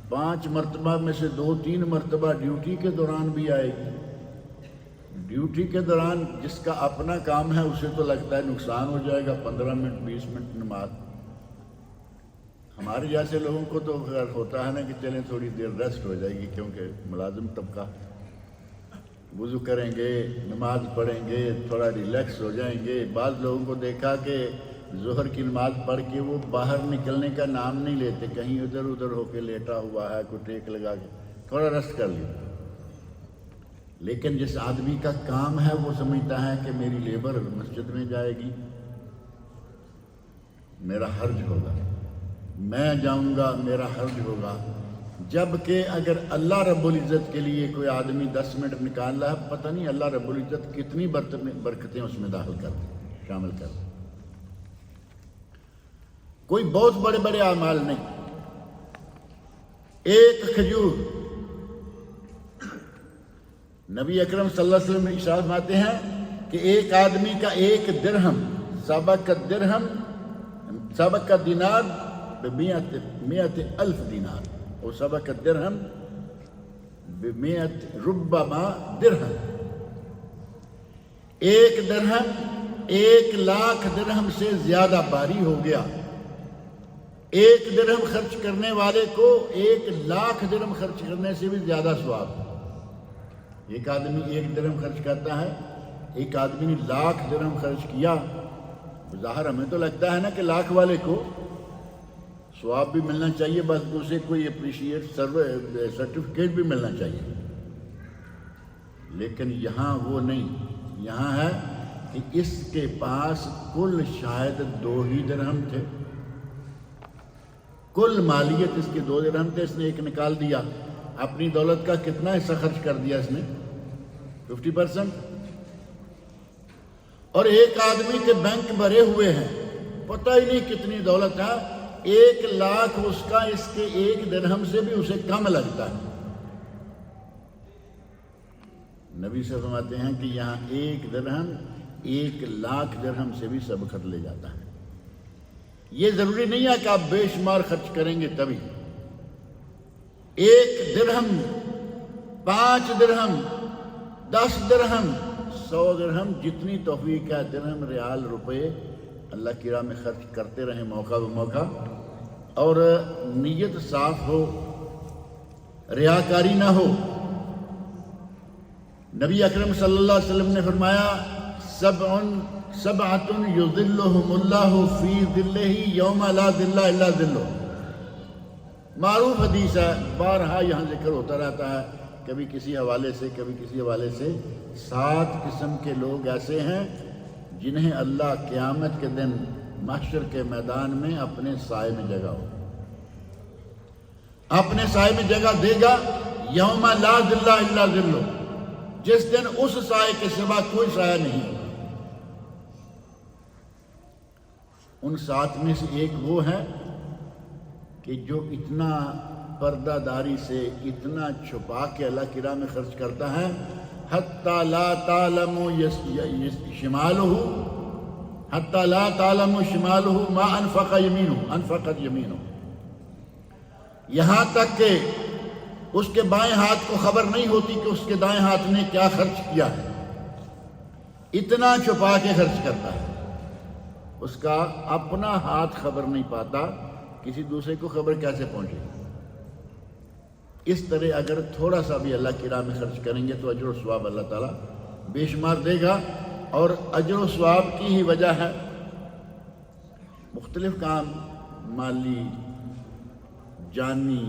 5 مرتبہ میں سے 2-3 مرتبہ ڈیوٹی کے دوران بھی آئے گی۔ ڈیوٹی کے دوران جس کا اپنا کام ہے اسے تو لگتا ہے نقصان ہو جائے گا، 15 منٹ 20 منٹ نماز۔ ہمارے جیسے لوگوں کو تو ہوتا ہے نا کہ چلیں تھوڑی دیر ریسٹ ہو جائے گی، کیونکہ ملازم طبقہ، وضو کریں گے، نماز پڑھیں گے، تھوڑا ریلیکس ہو جائیں گے۔ بعض لوگوں کو دیکھا کہ ظہر کی نماز پڑھ کے وہ باہر نکلنے کا نام نہیں لیتے، کہیں ادھر ادھر ہو کے لیٹا ہوا ہے، کوئی ٹیک لگا کے تھوڑا ریسٹ کر لیا۔ لیکن جس آدمی کا کام ہے وہ سمجھتا ہے کہ میری لیبر مسجد میں جائے گی، میرا حرج ہوگا، میں جاؤں گا میرا حرج ہوگا، جبکہ اگر اللہ رب العزت کے لیے کوئی آدمی 10 منٹ نکال رہا ہے، پتہ نہیں اللہ رب العزت کتنی برکتیں اس میں داخل کر دیں، شامل کر دیں۔ کوئی بہت بڑے بڑے اعمال نہیں، ایک کھجور، نبی اکرم صلی اللہ علیہ وسلم ارشاد فرماتے ہیں کہ ایک آدمی کا ایک درہم سبق کا دینار بمئت الف دینار، اور سبق کا درہم بمئت ربما درہم، ایک درہم 1,00,000 درہم سے زیادہ بھاری ہو گیا۔ ایک درہم خرچ کرنے والے کو 1,00,000 درہم خرچ کرنے سے بھی زیادہ ثواب۔ ایک آدمی 1 درہم خرچ کرتا ہے، ایک آدمی نے 1,00,000 درہم خرچ کیا، ظاہر ہمیں تو لگتا ہے نا کہ 1,00,000 والے کو ثواب بھی ملنا چاہیے، بس اسے کوئی اپریشیٹ سرٹیفکیٹ بھی ملنا چاہیے، لیکن یہاں وہ نہیں، یہاں ہے کہ اس کے پاس کل شاید 2 ہی درہم تھے، کل مالیت اس کے 2 درہم تھے، اس نے ایک نکال دیا، اپنی دولت کا کتنا حصہ خرچ کر دیا اس نے؟ 50%۔ اور ایک آدمی کے بینک بھرے ہوئے ہیں، پتہ ہی نہیں کتنی دولت ہے، 1,00,000 اس کا اس کے 1 درہم سے بھی اسے کم لگتا ہے۔ نبی سے فرماتے ہیں کہ یہاں 1 درہم 1,00,000 درہم سے بھی سب کر لے جاتا ہے۔ یہ ضروری نہیں ہے کہ آپ بے شمار خرچ کریں گے تبھی، 1 درہم 5 درہم 10 درہم 100 درہم، جتنی توفیق ہے، درہم ریال روپے اللہ کی راہ میں خرچ کرتے رہیں موقع بموقع، اور نیت صاف ہو، ریاکاری نہ ہو۔ نبی اکرم صلی اللہ علیہ وسلم نے فرمایا سبعۃ یظلھم اللہ فی ظلہ یوم لا ظل الا ظلہ، معروف حدیث ہے، بارہا یہاں ذکر ہوتا رہتا ہے، کبھی کسی حوالے سے کبھی کسی حوالے سے۔ 7 قسم کے لوگ ایسے ہیں جنہیں اللہ قیامت کے دن محشر کے میدان میں اپنے سائے میں جگہ ہو، اپنے سائے میں جگہ دے گا، یوم لا ظل الا ظلہ، جس دن اس سائے کے سوا کوئی سایہ نہیں ہوگا۔ ان 7 میں سے ایک وہ ہے کہ جو اتنا پردہ داری سے، اتنا چھپا کے اللہ کی راہ میں خرچ کرتا ہے، حتی لا تعلم شمالہ ما انفقت یمینہ، یہاں تک کہ اس کے بائیں ہاتھ کو خبر نہیں ہوتی کہ اس کے دائیں ہاتھ نے کیا خرچ کیا ہے، اتنا چھپا کے خرچ کرتا ہے، اس کا اپنا ہاتھ خبر نہیں پاتا، کسی دوسرے کو خبر کیسے پہنچے گی۔ اس طرح اگر تھوڑا سا بھی اللہ کی راہ میں خرچ کریں گے تو اجر و ثواب اللہ تعالیٰ بے شمار دے گا، اور اجر و ثواب کی ہی وجہ ہے مختلف کام، مالی، جانی،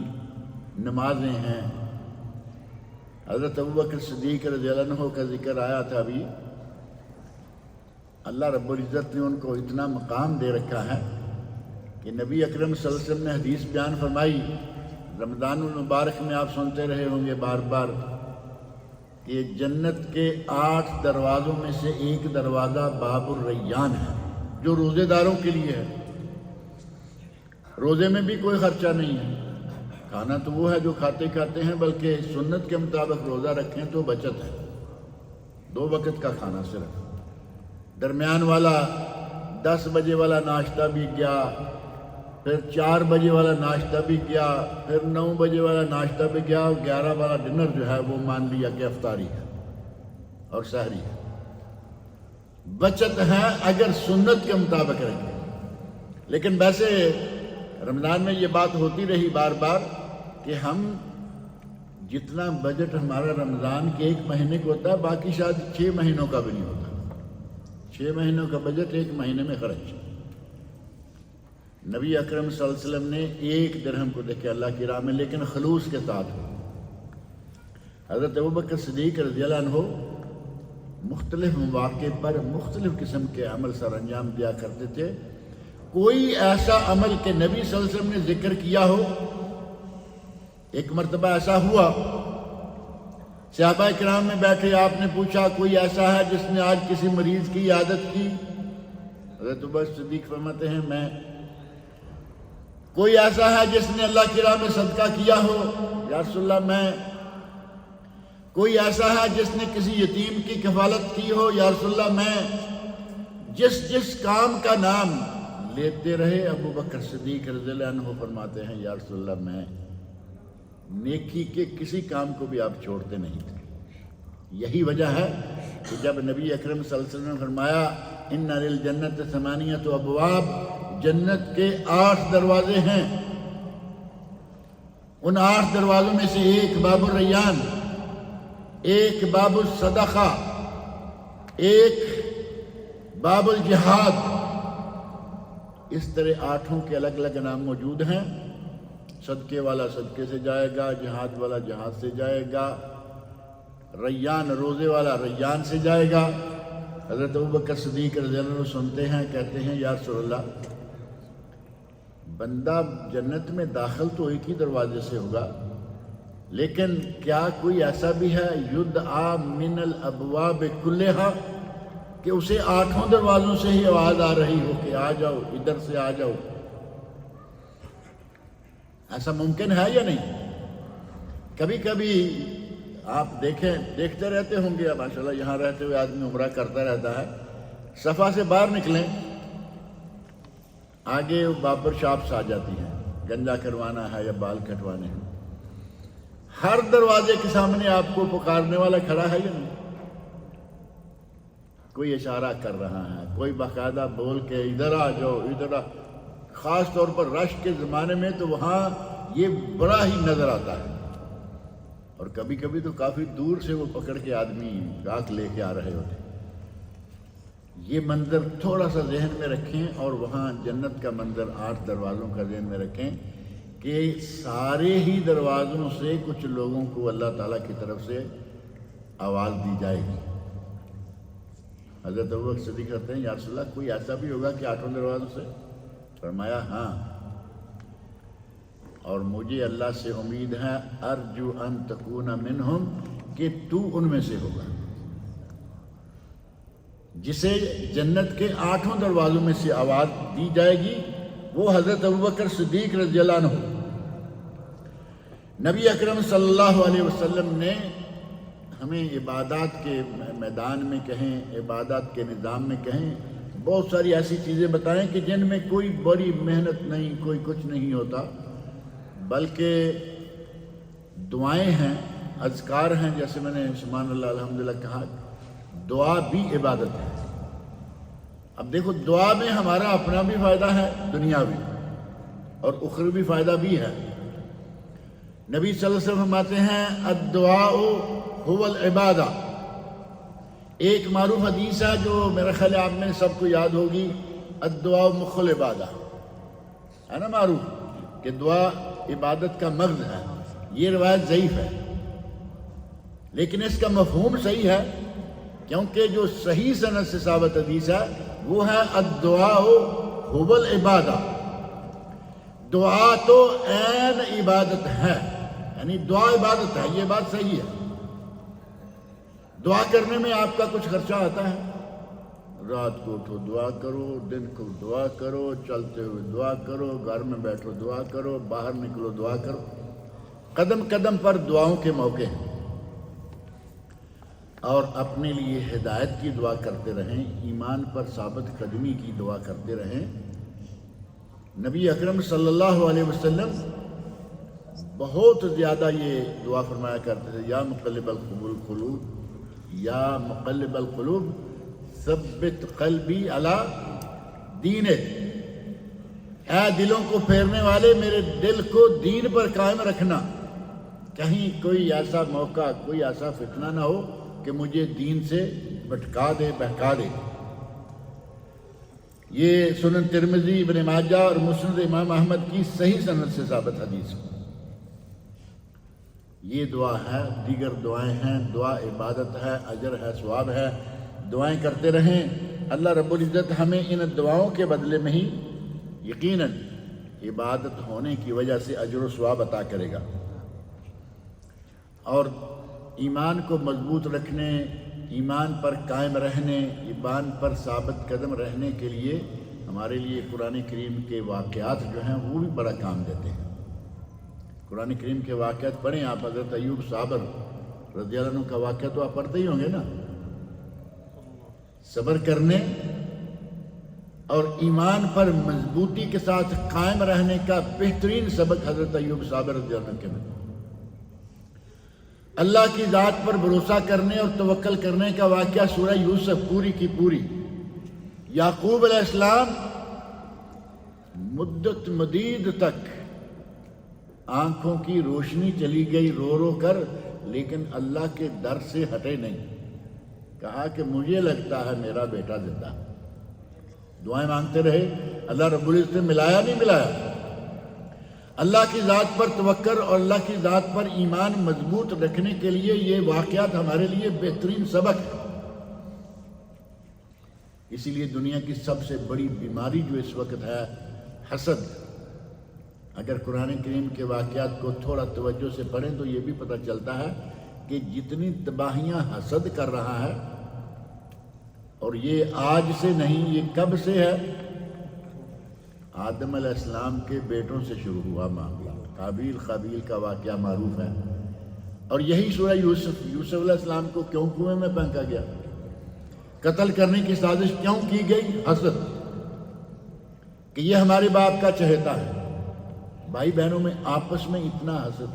نمازیں ہیں۔ حضرت ابوبکر صدیق رضی اللہ عنہ کا ذکر آیا تھا ابھی، اللہ رب العزت نے ان کو اتنا مقام دے رکھا ہے کہ نبی اکرم صلی اللہ علیہ وسلم نے حدیث بیان فرمائی، رمضان المبارک میں آپ سنتے رہے ہوں گے بار بار کہ جنت کے 8 دروازوں میں سے ایک دروازہ باب الریان ہے، جو روزے داروں کے لیے ہے۔ روزے میں بھی کوئی خرچہ نہیں ہے، کھانا تو وہ ہے جو کھاتے ہیں، بلکہ سنت کے مطابق روزہ رکھیں تو بچت ہے، 2 وقت کا کھانا صرف، درمیان والا 10 بجے والا ناشتہ بھی گیا، پھر 4 بجے والا ناشتہ بھی گیا، پھر 9 بجے والا ناشتہ بھی گیا، اور 11 والا ڈنر جو ہے وہ مان لیا کہ افطاری ہے اور سحری ہے۔ بچت ہے اگر سنت کے مطابق رکھیں، لیکن ویسے رمضان میں یہ بات ہوتی رہی بار بار کہ ہم جتنا بجٹ ہمارا رمضان کے 1 مہینے کو ہوتا ہے، باقی شاید 6 مہینوں کا بھی نہیں ہوتا، 6 مہینوں کا بجٹ 1 مہینے میں خرچ۔ نبی اکرم صلی اللہ علیہ وسلم نے 1 درہم کو دیکھے اللہ کی راہ میں، لیکن خلوص کے ساتھ۔ حضرت ابوبکر صدیق رضی اللہ عنہ مختلف مواقع پر مختلف قسم کے عمل سر انجام دیا کرتے تھے۔ کوئی ایسا عمل کہ نبی صلی اللہ علیہ وسلم نے ذکر کیا ہو، ایک مرتبہ ایسا ہوا، صحابہ کرام میں بیٹھے، آپ نے پوچھا کوئی ایسا ہے جس نے آج کسی مریض کی عیادت کی؟ حضرت ابوبکر صدیق فرماتے ہیں میں۔ کوئی ایسا ہے جس نے اللہ کی راہ میں صدقہ کیا ہو؟ یا رسول اللہ میں۔ کوئی ایسا ہے جس نے کسی یتیم کی کفالت کی ہو؟ یا رسول اللہ میں جس کام کا نام لیتے رہے۔ ابو بکر صدیق رضی اللہ عنہ فرماتے ہیں یا رسول اللہ میں نیکی کے کسی کام کو بھی آپ چھوڑتے نہیں تھے۔ یہی وجہ ہے کہ جب نبی اکرم صلی اللہ علیہ وسلم نے فرمایا ان للجنت ثمانیۃ ابواب، جنت کے 8 دروازے ہیں، ان 8 دروازوں میں سے ایک باب الریان، ایک باب الصدقہ، ایک باب الجہاد، اس طرح 8 کے الگ الگ نام موجود ہیں۔ صدقے والا صدقے سے جائے گا، جہاد والا جہاد سے جائے گا، ریان روزے والا ریان سے جائے گا۔ حضرت ابوبکر صدیق رضی اللہ عنہ سنتے ہیں، کہتے ہیں یا رسول اللہ بندہ جنت میں داخل تو ایک ہی دروازے سے ہوگا، لیکن کیا کوئی ایسا بھی ہے یدعا من الابواب کلھا کہ اسے 8 دروازوں سے ہی آواز آ رہی ہو کہ آ جاؤ، ادھر سے آ جاؤ؟ ایسا ممکن ہے یا نہیں؟ کبھی کبھی آپ دیکھتے رہتے ہوں گے، ماشاءاللہ یہاں رہتے ہوئے آدمی عمرہ کرتا رہتا ہے، صفا سے باہر نکلیں آگے بابر شاپس آ جاتی ہیں، گنجا کروانا ہے یا بال کٹوانے ہیں، ہر دروازے کے سامنے آپ کو پکارنے والا کھڑا ہے یا نہیں؟ کوئی اشارہ کر رہا ہے، کوئی باقاعدہ بول کے ادھر آ جاؤ، ادھر آ۔ خاص طور پر رش کے زمانے میں تو وہاں یہ بڑا ہی نظر آتا ہے، اور کبھی کبھی تو کافی دور سے وہ پکڑ کے آدمی ڈاک لے کے آ رہے ہوتے ہیں۔ یہ منظر تھوڑا سا ذہن میں رکھیں، اور وہاں جنت کا منظر 8 دروازوں کا ذہن میں رکھیں کہ سارے ہی دروازوں سے کچھ لوگوں کو اللہ تعالیٰ کی طرف سے آواز دی جائے گی۔ حضرت ابوبکر صدیق کہتے ہیں یا رسول اللہ کوئی ایسا بھی ہوگا کہ 8 دروازوں سے؟ فرمایا ہاں، اور مجھے اللہ سے امید ہے ارجو ان تکون منہم، کہ تو ان میں سے ہوگا جسے جنت کے 8 دروازوں میں سے آواز دی جائے گی۔ وہ حضرت ابوبکر صدیق رضی اللہ عنہ۔ نبی اکرم صلی اللہ علیہ وسلم نے ہمیں عبادات کے میدان میں کہیں، عبادات کے نظام میں کہیں، بہت ساری ایسی چیزیں بتائیں کہ جن میں کوئی بڑی محنت نہیں، کوئی کچھ نہیں ہوتا، بلکہ دعائیں ہیں، اذکار ہیں، جیسے میں نے سبحان اللہ الحمدللہ کہا، دعا بھی عبادت ہے۔ اب دیکھو دعا میں ہمارا اپنا بھی فائدہ ہے دنیاوی، اور اخروی فائدہ بھی ہے۔ نبی صلی اللہ علیہ وسلم فرماتے ہیں الدعاء هو العبادہ۔ ایک معروف حدیث ہے جو میرا خیال ہے آپ میں سب کو یاد ہوگی، الدعاء مخ العبادہ، ہے نا معروف کہ دعا عبادت کا مغز ہے۔ یہ روایت ضعیف ہے، لیکن اس کا مفہوم صحیح ہے، کیونکہ جو صحیح سند سے ثابت حدیث ہے وہ ہے الدعاء هو العبادہ، دعا تو عین عبادت ہے، یعنی دعا عبادت ہے، یہ بات صحیح ہے۔ دعا کرنے میں آپ کا کچھ خرچہ آتا ہے، رات کو اٹھو دعا کرو، دن کو دعا کرو، چلتے ہوئے دعا کرو، گھر میں بیٹھو دعا کرو، باہر نکلو دعا کرو، قدم قدم پر دعاؤں کے موقع ہیں، اور اپنے لیے ہدایت کی دعا کرتے رہیں، ایمان پر ثابت قدمی کی دعا کرتے رہیں۔ نبی اکرم صلی اللہ علیہ وسلم بہت زیادہ یہ دعا فرمایا کرتے تھے، یا مقلب القلوب، یا مقلب القلوب ثبت قلبی علی دینک، اے دلوں کو پھیرنے والے میرے دل کو دین پر قائم رکھنا، کہیں کوئی ایسا موقع، کوئی ایسا فتنہ نہ ہو کہ مجھے دین سے بھٹکا دے، بہکا دے۔ یہ سنن ترمذی، ابن ماجہ اور مسند امام احمد کی صحیح سند سے ثابت حدیث ہے۔ یہ دعا ہے، دیگر دعائیں ہیں، دعا عبادت ہے، اجر ہے، ثواب ہے، دعائیں کرتے رہیں۔ اللہ رب العزت ہمیں ان دعاؤں کے بدلے میں ہی یقیناً عبادت ہونے کی وجہ سے اجر و ثواب عطا کرے گا۔ اور ایمان کو مضبوط رکھنے، ایمان پر قائم رہنے، ایمان پر ثابت قدم رہنے کے لیے ہمارے لیے قرآن کریم کے واقعات جو ہیں وہ بھی بڑا کام دیتے ہیں۔ قرآن کریم کے واقعات پڑھیں آپ، حضرت ایوب صابر رضی اللہ عنہ کا واقعہ تو آپ پڑھتے ہی ہوں گے نا. صبر کرنے اور ایمان پر مضبوطی کے ساتھ قائم رہنے کا بہترین سبق حضرت ایوب صابر رضی اللہ عنہ کے میں. اللہ کی ذات پر بھروسہ کرنے اور توکل کرنے کا واقعہ سورہ یوسف پوری کی پوری. یعقوب علیہ السلام مدت مدید تک آنکھوں کی روشنی چلی گئی رو رو کر، لیکن اللہ کے در سے ہٹے نہیں. کہا کہ مجھے لگتا ہے میرا بیٹا زندہ. دعائیں مانگتے رہے، اللہ رب العزت نے ملایا نہیں ملایا. اللہ کی ذات پر توکل اور اللہ کی ذات پر ایمان مضبوط رکھنے کے لیے یہ واقعات ہمارے لیے بہترین سبق ہے. اسی لیے دنیا کی سب سے بڑی بیماری جو اس وقت ہے حسد. اگر قرآن کریم کے واقعات کو تھوڑا توجہ سے پڑھیں تو یہ بھی پتہ چلتا ہے کہ جتنی تباہیاں حسد کر رہا ہے، اور یہ آج سے نہیں، یہ کب سے ہے؟ آدم علیہ السلام کے بیٹوں سے شروع ہوا معاملہ. قابیل قابیل کا واقعہ معروف ہے. اور یہی سورہ یوسف علیہ السلام کو کیوں کنویں میں پھینکا گیا؟ قتل کرنے کی سازش کیوں کی گئی؟ حسد، کہ یہ ہمارے باپ کا چہیتا ہے. بھائی بہنوں میں آپس میں اتنا حسد.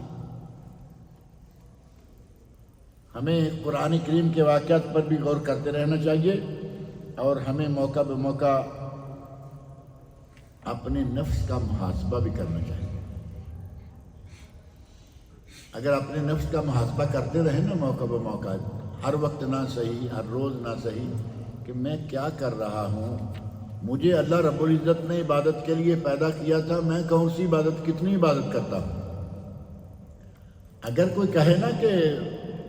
ہمیں قرآن کریم کے واقعات پر بھی غور کرتے رہنا چاہیے، اور ہمیں موقع بہ موقع اپنے نفس کا محاسبہ بھی کرنا چاہیے. اگر اپنے نفس کا محاسبہ کرتے رہیں نا موقع بہ موقع، ہر وقت نہ صحیح، ہر روز نہ صحیح، کہ میں کیا کر رہا ہوں. مجھے اللہ رب العزت نے عبادت کے لیے پیدا کیا تھا، میں کون سی عبادت، کتنی عبادت کرتا ہوں. اگر کوئی کہے نا کہ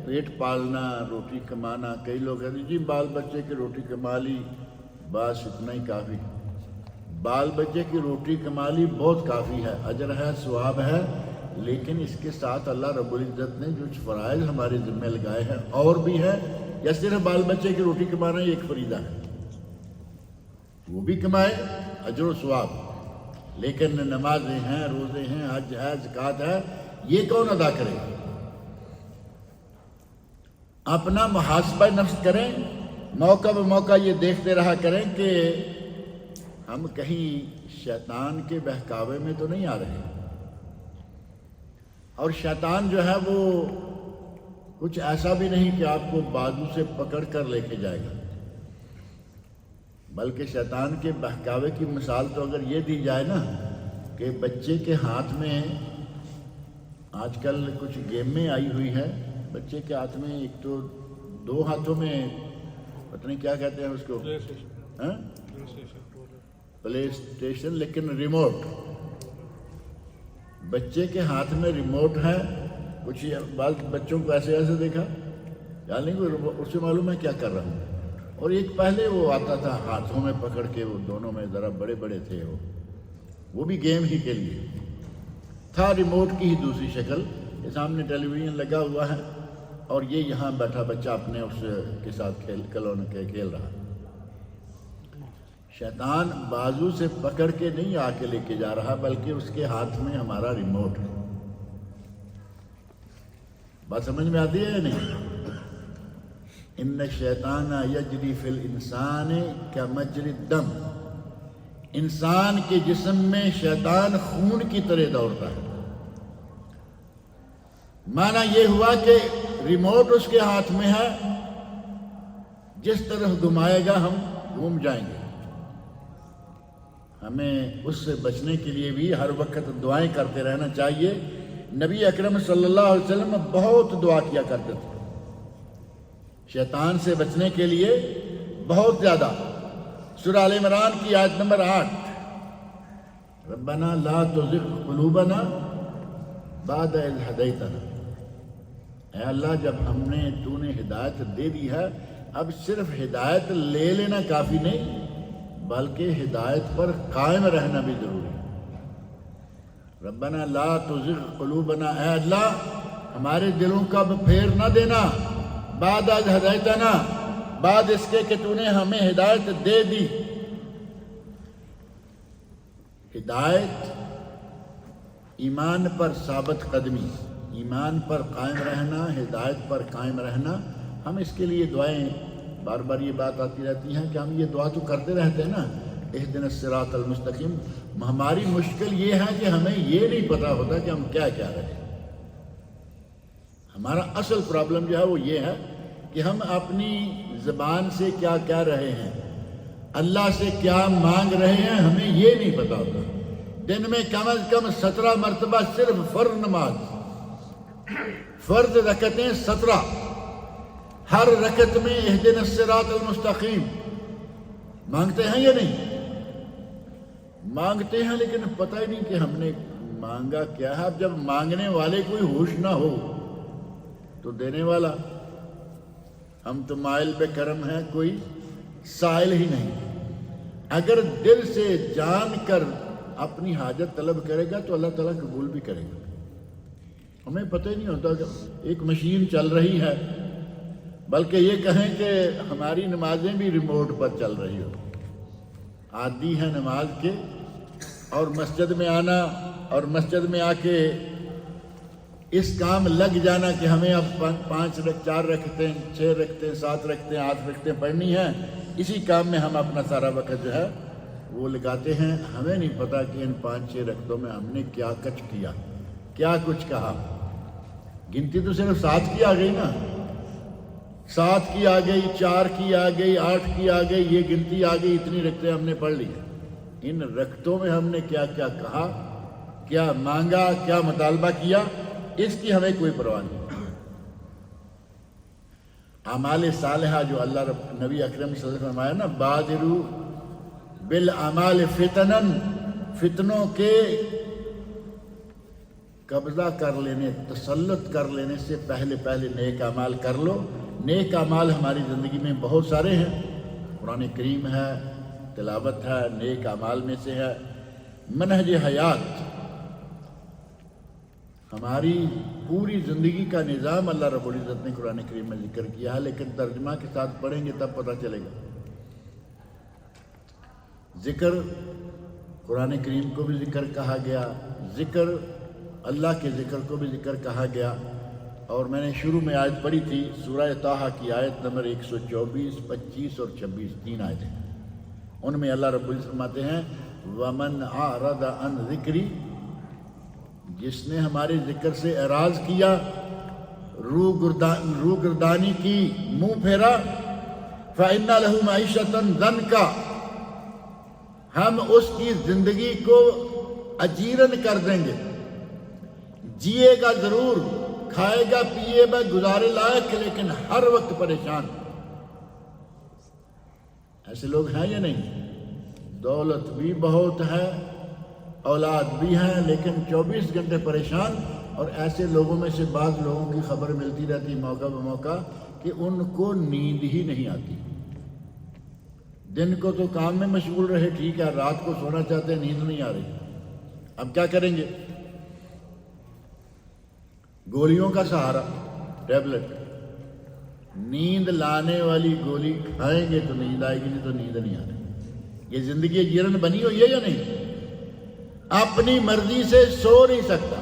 پیٹ پالنا، روٹی کمانا، کئی لوگ کہتے ہیں جی بال بچے کی روٹی کما لی بس اتنا ہی کافی. بال بچے کی روٹی کما لی بہت کافی ہے، اجر ہے، ثواب ہے، لیکن اس کے ساتھ اللہ رب العزت نے جو فرائض ہمارے ذمہ لگائے ہیں اور بھی ہے. یا صرف بال بچے کی روٹی کمانا ہی ایک فریضہ ہے؟ وہ بھی کمائے، اجر و ثواب، لیکن نمازیں ہیں، روزے ہیں، حج ہے، زکوٰۃ ہے، یہ کون ادا کرے؟ اپنا محاسبہ نفس کریں، موقع بہ موقع یہ دیکھتے رہا کریں کہ ہم کہیں شیطان کے بہکاوے میں تو نہیں آ رہے. اور شیطان جو ہے وہ کچھ ایسا بھی نہیں کہ آپ کو بازو سے پکڑ کر لے کے جائے گا، بلکہ شیطان کے بہکاوے کی مثال تو اگر یہ دی جائے نا کہ بچے کے ہاتھ میں، آج کل کچھ گیمیں آئی ہوئی ہے، بچے کے ہاتھ میں ایک تو دو ہاتھوں میں پتہ نہیں کیا کہتے ہیں اس کو، پلے اسٹیشن، لیکن ریموٹ. بچے کے ہاتھ میں ریموٹ ہے. کچھ بعض بچوں کو ایسے ایسے دیکھا، یعنی اس سے معلوم ہے کیا کر رہا ہوں. اور ایک پہلے وہ آتا تھا ہاتھوں میں پکڑ کے، وہ دونوں میں ذرا بڑے بڑے تھے، وہ بھی گیم ہی کے لیے تھا. ریموٹ کی ہی دوسری شکل، یہ سامنے ٹیلی ویژن لگا ہوا ہے اور یہ یہاں بیٹھا بچہ اپنے اس کے ساتھ کھیل رہا. شیطان بازو سے پکڑ کے نہیں آ کے لے کے جا رہا، بلکہ اس کے ہاتھ میں ہمارا ریموٹ ہے. بات سمجھ میں آتی ہے یا نہیں؟ ان الشیطان یجری فی الانسان کمجری الدم. انسان کے جسم میں شیطان خون کی طرح دوڑتا ہے. معنی یہ ہوا کہ ریموٹ اس کے ہاتھ میں ہے، جس طرح گھمائے گا ہم گھوم جائیں گے. ہمیں اس سے بچنے کے لیے بھی ہر وقت دعائیں کرتے رہنا چاہیے. نبی اکرم صلی اللہ علیہ وسلم بہت دعا کیا کرتے تھے شیطان سے بچنے کے لیے، بہت زیادہ. سورہ آل عمران کی آیت نمبر 8، ربنا لا تزغ قلوبنا بعد اذ ہدیتنا. اے اللہ، جب تو نے ہدایت دے دی ہے، اب صرف ہدایت لے لینا کافی نہیں، بلکہ ہدایت پر قائم رہنا بھی ضروری ہے. ربنا لا تزغ قلوبنا، اے اللہ ہمارے دلوں کا پھیر نہ دینا، بعد از ہدایتنا، بعد اس کے کہ تو نے ہمیں ہدایت دے دی. ہدایت ایمان پر ثابت قدمی، ایمان پر قائم رہنا، ہدایت پر قائم رہنا. ہم اس کے لیے دعائیں بار بار یہ بات آتی رہتی ہیں کہ ہم یہ دعا تو کرتے رہتے ہیں نا، اہدنا الصراط المستقیم. ہماری مشکل یہ ہے کہ ہمیں یہ نہیں پتہ ہوتا کہ ہم کیا کہہ رہے ہیں. ہمارا اصل پرابلم جو ہے وہ یہ ہے کہ ہم اپنی زبان سے کیا کہہ رہے ہیں، اللہ سے کیا مانگ رہے ہیں، ہمیں یہ نہیں پتہ ہوتا. دن میں کم از کم 17 مرتبہ صرف فرض نماز، فرض رکعتیں 17، ہر رکعت میں اہدنا الصراط المستقیم مانگتے ہیں یا نہیں؟ مانگتے ہیں، لیکن پتہ ہی نہیں کہ ہم نے مانگا کیا ہے. اب جب مانگنے والے کوئی ہوش نہ ہو تو دینے والا، ہم تو مائل پہ کرم ہیں، کوئی سائل ہی نہیں. اگر دل سے جان کر اپنی حاجت طلب کرے گا تو اللہ تعالیٰ قبول بھی کرے گا. ہمیں پتہ ہی نہیں ہوتا کہ ایک مشین چل رہی ہے، بلکہ یہ کہیں کہ ہماری نمازیں بھی ریموٹ پر چل رہی ہو. عادی ہیں نماز کے، اور مسجد میں آنا اور مسجد میں آ کے اس کام لگ جانا کہ ہمیں اب 4 رکعتیں 6 رکعتیں 7 رکعتیں 8 رکعتیں پڑھنی ہیں. اسی کام میں ہم اپنا سارا وقت جو ہے وہ لگاتے ہیں. ہمیں نہیں پتہ کہ ان 5-6 رکعتوں میں ہم نے کیا کچھ کیا، کیا کچھ کہا. گنتی تو صرف 7 کی آ گئی نا، 7 کی آ گئی، 4 کی آ گئی، 8 کی آ گئی، یہ گنتی آ گئی. اتنی رکعتیں ہم نے پڑھ لی. ان رکعتوں میں ہم نے کیا کیا کہا، کیا مانگا، کیا مطالبہ کیا، اس کی ہمیں کوئی پرواہ نہیں. اعمال صالحہ جو اللہ نبی اکرم صلی اللہ علیہ وسلم نے فرمایا نا، بادروا بالاعمال فتنا، فتنوں کے قبضہ کر لینے، تسلط کر لینے سے پہلے نیک اعمال کر لو. نیک اعمال ہماری زندگی میں بہت سارے ہیں. قرآن کریم ہے، تلاوت ہے، نیک اعمال میں سے ہے. منہج حیات، ہماری پوری زندگی کا نظام اللہ رب العزت نے قرآن کریم میں ذکر کیا ہے، لیکن ترجمہ کے ساتھ پڑھیں گے تب پتہ چلے گا. ذکر، قرآن کریم کو بھی ذکر کہا گیا، ذکر اللہ کے ذکر کو بھی ذکر کہا گیا. اور میں نے شروع میں آیت پڑھی تھی سورہ طٰہٰ کی آیت نمبر 124، 25 اور 26، 3 آیتیں. ان میں اللہ رب العزت فرماتے ہیں وَمَنْ أَعْرَضَ عَنْ ذِكْرِي، جس نے ہمارے ذکر سے اعراض کیا، روح گردانی کی، منہ پھیرا، فَإِنَّ لَهُ مَعِيشَةً ضَنْكًا، ہم اس کی زندگی کو اجیرن کر دیں گے. جیے گا ضرور، کھائے گا پیے گا گزارے لائق، لیکن ہر وقت پریشان. ایسے لوگ ہیں یا نہیں؟ دولت بھی بہت ہے، اولاد بھی ہیں، لیکن 24 گھنٹے پریشان. اور ایسے لوگوں میں سے بعض لوگوں کی خبر ملتی رہتی موقع بموقع کہ ان کو نیند ہی نہیں آتی. دن کو تو کام میں مشغول رہے، ٹھیک ہے، رات کو سونا چاہتے ہیں، نیند نہیں آ رہی. اب کیا کریں گے؟ گولیوں کا سہارا، ٹیبلٹ. نیند لانے والی گولی کھائیں گے تو نیند آئے گی، نہیں تو نیند نہیں آ رہی. یہ زندگی جیرن بنی ہوئی ہے یا نہیں؟ اپنی مرضی سے سو نہیں سکتا.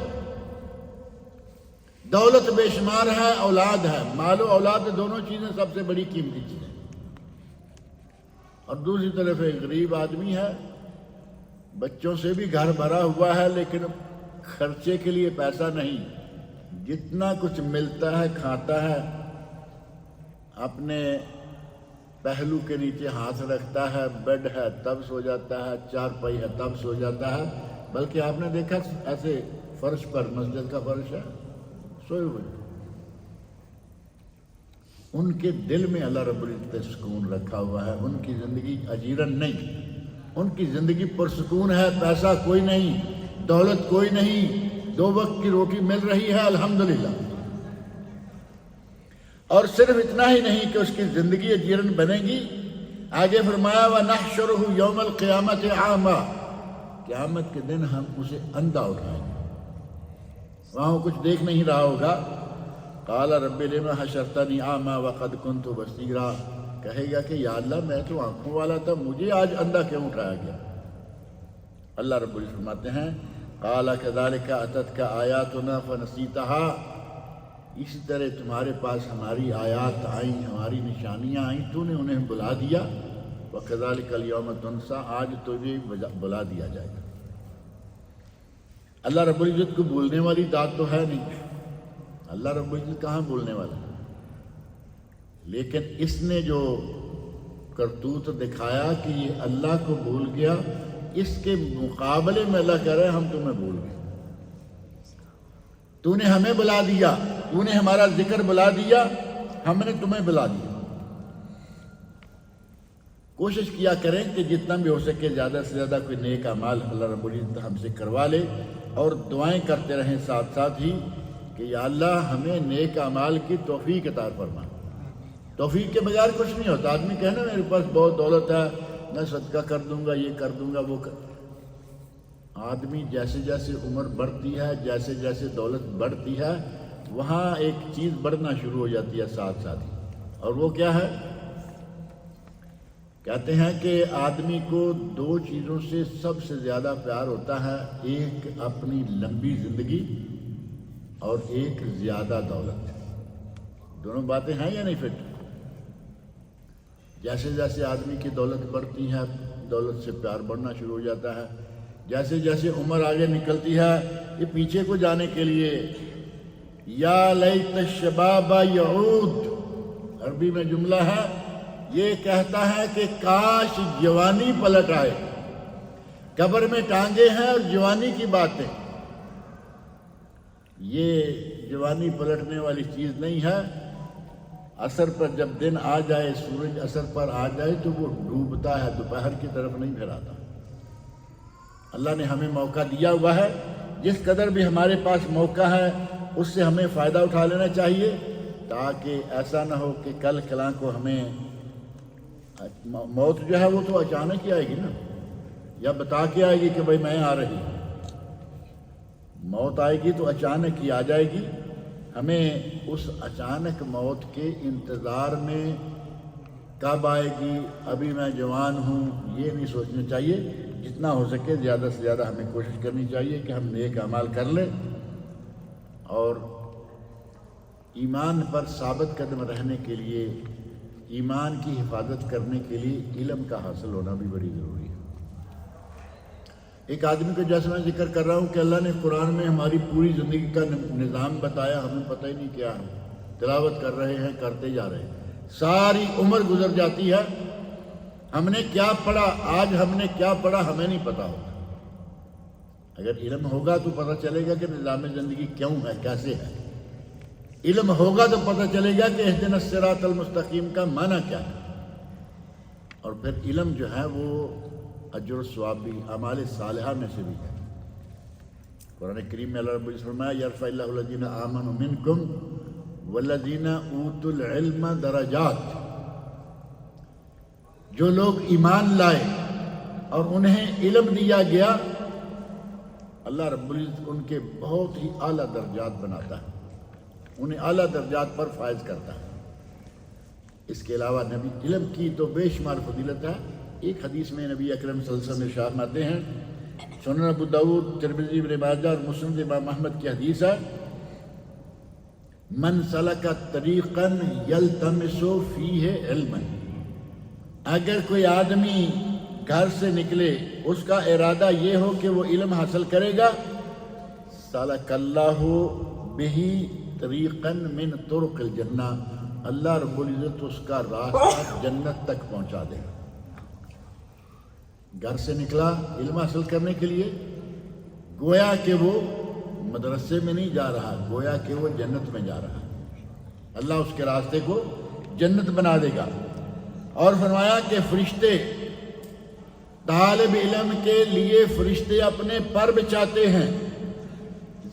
دولت بے شمار ہے، اولاد ہے. مال و اولاد دونوں چیزیں سب سے بڑی قیمتی چیزیں. اور دوسری طرف ایک غریب آدمی ہے، بچوں سے بھی گھر بھرا ہوا ہے، لیکن خرچے کے لیے پیسہ نہیں. جتنا کچھ ملتا ہے کھاتا ہے، اپنے پہلو کے نیچے ہاتھ رکھتا ہے، بیڈ ہے تب سو جاتا ہے، چارپائی ہے تب سو جاتا ہے. بلکہ آپ نے دیکھا ایسے فرش پر، مسجد کا فرش ہے، سوئے ہوئے. ان کے دل میں اللہ رب العزت نے سکون رکھا ہوا ہے. ان کی زندگی اجیرن نہیں، ان کی زندگی پرسکون ہے. پیسہ کوئی نہیں، دولت کوئی نہیں، 2 وقت کی روٹی مل رہی ہے الحمدللہ. اور صرف اتنا ہی نہیں کہ اس کی زندگی اجیرن بنے گی، آگے فرمایا وَنَحْشُرُهُ يَوْمَ الْقِيَامَةِ أَعْمَىٰ، قیامت کے دن ہم اسے اندھا اٹھائیں گے. وہاں وہ کچھ دیکھ نہیں رہا ہوگا. قال رب لم حشرتنی اعمی وقد كنت بصیرا، کہے گا کہ یا اللہ میں تو آنکھوں والا تھا، مجھے آج اندھا کیوں اٹھایا گیا. اللہ رب العزت فرماتے ہیں قال كذلك اتتك آیاتنا فنسیتها، اسی طرح تمہارے پاس ہماری آیات آئیں، ہماری نشانیاں آئیں، تو نے انہیں بلا دیا، وَكَذَلِكَ الْيَوْمَ تُنْسَىٰ، آج تجھے بلا دیا جائے گا۔ اللہ رب العزت کو بولنے والی ذات تو ہے نہیں، اللہ رب العزت کہاں بولنے والا ہے، لیکن اس نے جو کرتوت دکھایا کہ یہ اللہ کو بھول گیا، اس کے مقابلے میں اللہ کہہ رہے ہیں ہم تمہیں بھول گئے، تو نے ہمیں بلا دیا، تو نے ہمارا ذکر بلا دیا، ہم نے تمہیں بلا دیا۔ کوشش کیا کریں کہ جتنا بھی ہو سکے زیادہ سے زیادہ کوئی نیک اعمال اللہ رب العزت ہم سے کروا لے، اور دعائیں کرتے رہیں ساتھ ساتھ ہی کہ یا اللہ ہمیں نیک اعمال کی توفیق عطا فرما۔ توفیق کے بغیر کچھ نہیں ہوتا۔ آدمی کہنا میرے پاس بہت دولت ہے، میں صدقہ کر دوں گا، یہ کر دوں گا، وہ آدمی جیسے جیسے عمر بڑھتی ہے، جیسے جیسے دولت بڑھتی ہے، وہاں ایک چیز بڑھنا شروع ہو جاتی ہے ساتھ ساتھ ہی، اور وہ کیا ہے؟ کہتے ہیں کہ آدمی کو دو چیزوں سے سب سے زیادہ پیار ہوتا ہے، ایک اپنی لمبی زندگی اور ایک زیادہ دولت۔ دونوں باتیں ہیں یا نہیں فٹ؟ جیسے جیسے آدمی کی دولت بڑھتی ہے، دولت سے پیار بڑھنا شروع ہو جاتا ہے، جیسے جیسے عمر آگے نکلتی ہے، یہ پیچھے کو جانے کے لیے یا لیت الشباب یعود، عربی میں جملہ ہے، یہ کہتا ہے کہ کاش جوانی پلٹ آئے۔ قبر میں ٹانگیں ہیں اور جوانی کی باتیں، یہ جوانی پلٹنے والی چیز نہیں ہے۔ عصر پر جب دن آ جائے، سورج عصر پر آ جائے تو وہ ڈوبتا ہے، دوپہر کی طرف نہیں پھراتا۔ اللہ نے ہمیں موقع دیا ہوا ہے، جس قدر بھی ہمارے پاس موقع ہے اس سے ہمیں فائدہ اٹھا لینا چاہیے، تاکہ ایسا نہ ہو کہ کل کلاں کو ہمیں موت جو ہے وہ تو اچانک ہی آئے گی نا، یا بتا کے آئے گی کہ بھائی میں آ رہی ہوں۔ موت آئے گی تو اچانک ہی آ جائے گی۔ ہمیں اس اچانک موت کے انتظار میں کب آئے گی، ابھی میں جوان ہوں، یہ نہیں سوچنا چاہیے۔ جتنا ہو سکے زیادہ سے زیادہ ہمیں کوشش کرنی چاہیے کہ ہم نیک اعمال کر لیں، اور ایمان پر ثابت قدم رہنے کے لیے، ایمان کی حفاظت کرنے کے لیے علم کا حاصل ہونا بھی بڑی ضروری ہے۔ ایک آدمی کو جیسے میں ذکر کر رہا ہوں کہ اللہ نے قرآن میں ہماری پوری زندگی کا نظام بتایا، ہمیں پتہ ہی نہیں کیا ہے، تلاوت کر رہے ہیں، کرتے جا رہے ہیں، ساری عمر گزر جاتی ہے، ہم نے کیا پڑھا، آج ہم نے کیا پڑھا ہمیں نہیں پتہ ہوتا۔ اگر علم ہوگا تو پتہ چلے گا کہ نظام زندگی کیوں ہے، کیسے ہے۔ علم ہوگا تو پتہ چلے گا کہ اہدنا الصراط المستقیم کا معنی کیا ہے، اور پھر علم جو ہے وہ اجر و ثواب بھی اعمال صالحہ میں سے بھی ہے۔ قرآن کریم میں اللہ رب العزت فرمایا یرفع اللہ الذین آمنوا منکم والذین اوتوا العلم درجات، جو لوگ ایمان لائے اور انہیں علم دیا گیا، اللہ رب العزت ان کے بہت ہی اعلیٰ درجات بناتا ہے، انہیں اعلیٰ درجات پر فائز کرتا ہے۔ اس کے علاوہ نبی علم کی تو بے شمار فضیلت ہے۔ ایک حدیث میں نبی اکرم صلی اللہ علیہ وسلم ارشاد فرماتے ہیں، سنن ابو داؤد، ترمذی، ابن ماجہ اور مسند امام احمد کی حدیث ہے، من سلک طریقا یلتمس فیہ علما، اگر کوئی آدمی گھر سے نکلے، اس کا ارادہ یہ ہو کہ وہ علم حاصل کرے گا، سلک اللہ بہ طریقا من طرق الجنہ، اللہ رب العزت اس کا راستہ جنت تک پہنچا دے گا۔ گھر سے نکلا علم حاصل کرنے کے لیے، گویا کہ وہ مدرسے میں نہیں جا رہا، گویا کہ وہ جنت میں جا رہا، اللہ اس کے راستے کو جنت بنا دے گا۔ اور فرمایا کہ فرشتے طالب علم کے لیے فرشتے اپنے پر بچھاتے ہیں،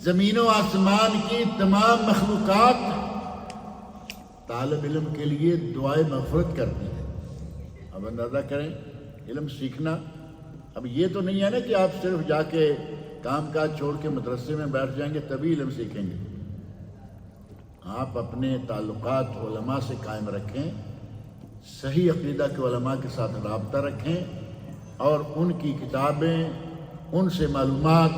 زمین و آسمان کی تمام مخلوقات طالب علم کے لیے دعائے مغفرت کرتی ہے۔ اب اندازہ کریں علم سیکھنا، اب یہ تو نہیں ہے نا کہ آپ صرف جا کے کام کاج چھوڑ کے مدرسے میں بیٹھ جائیں گے تبھی علم سیکھیں گے۔ آپ اپنے تعلقات علماء سے قائم رکھیں، صحیح عقیدہ کے علماء کے ساتھ رابطہ رکھیں، اور ان کی کتابیں، ان سے معلومات،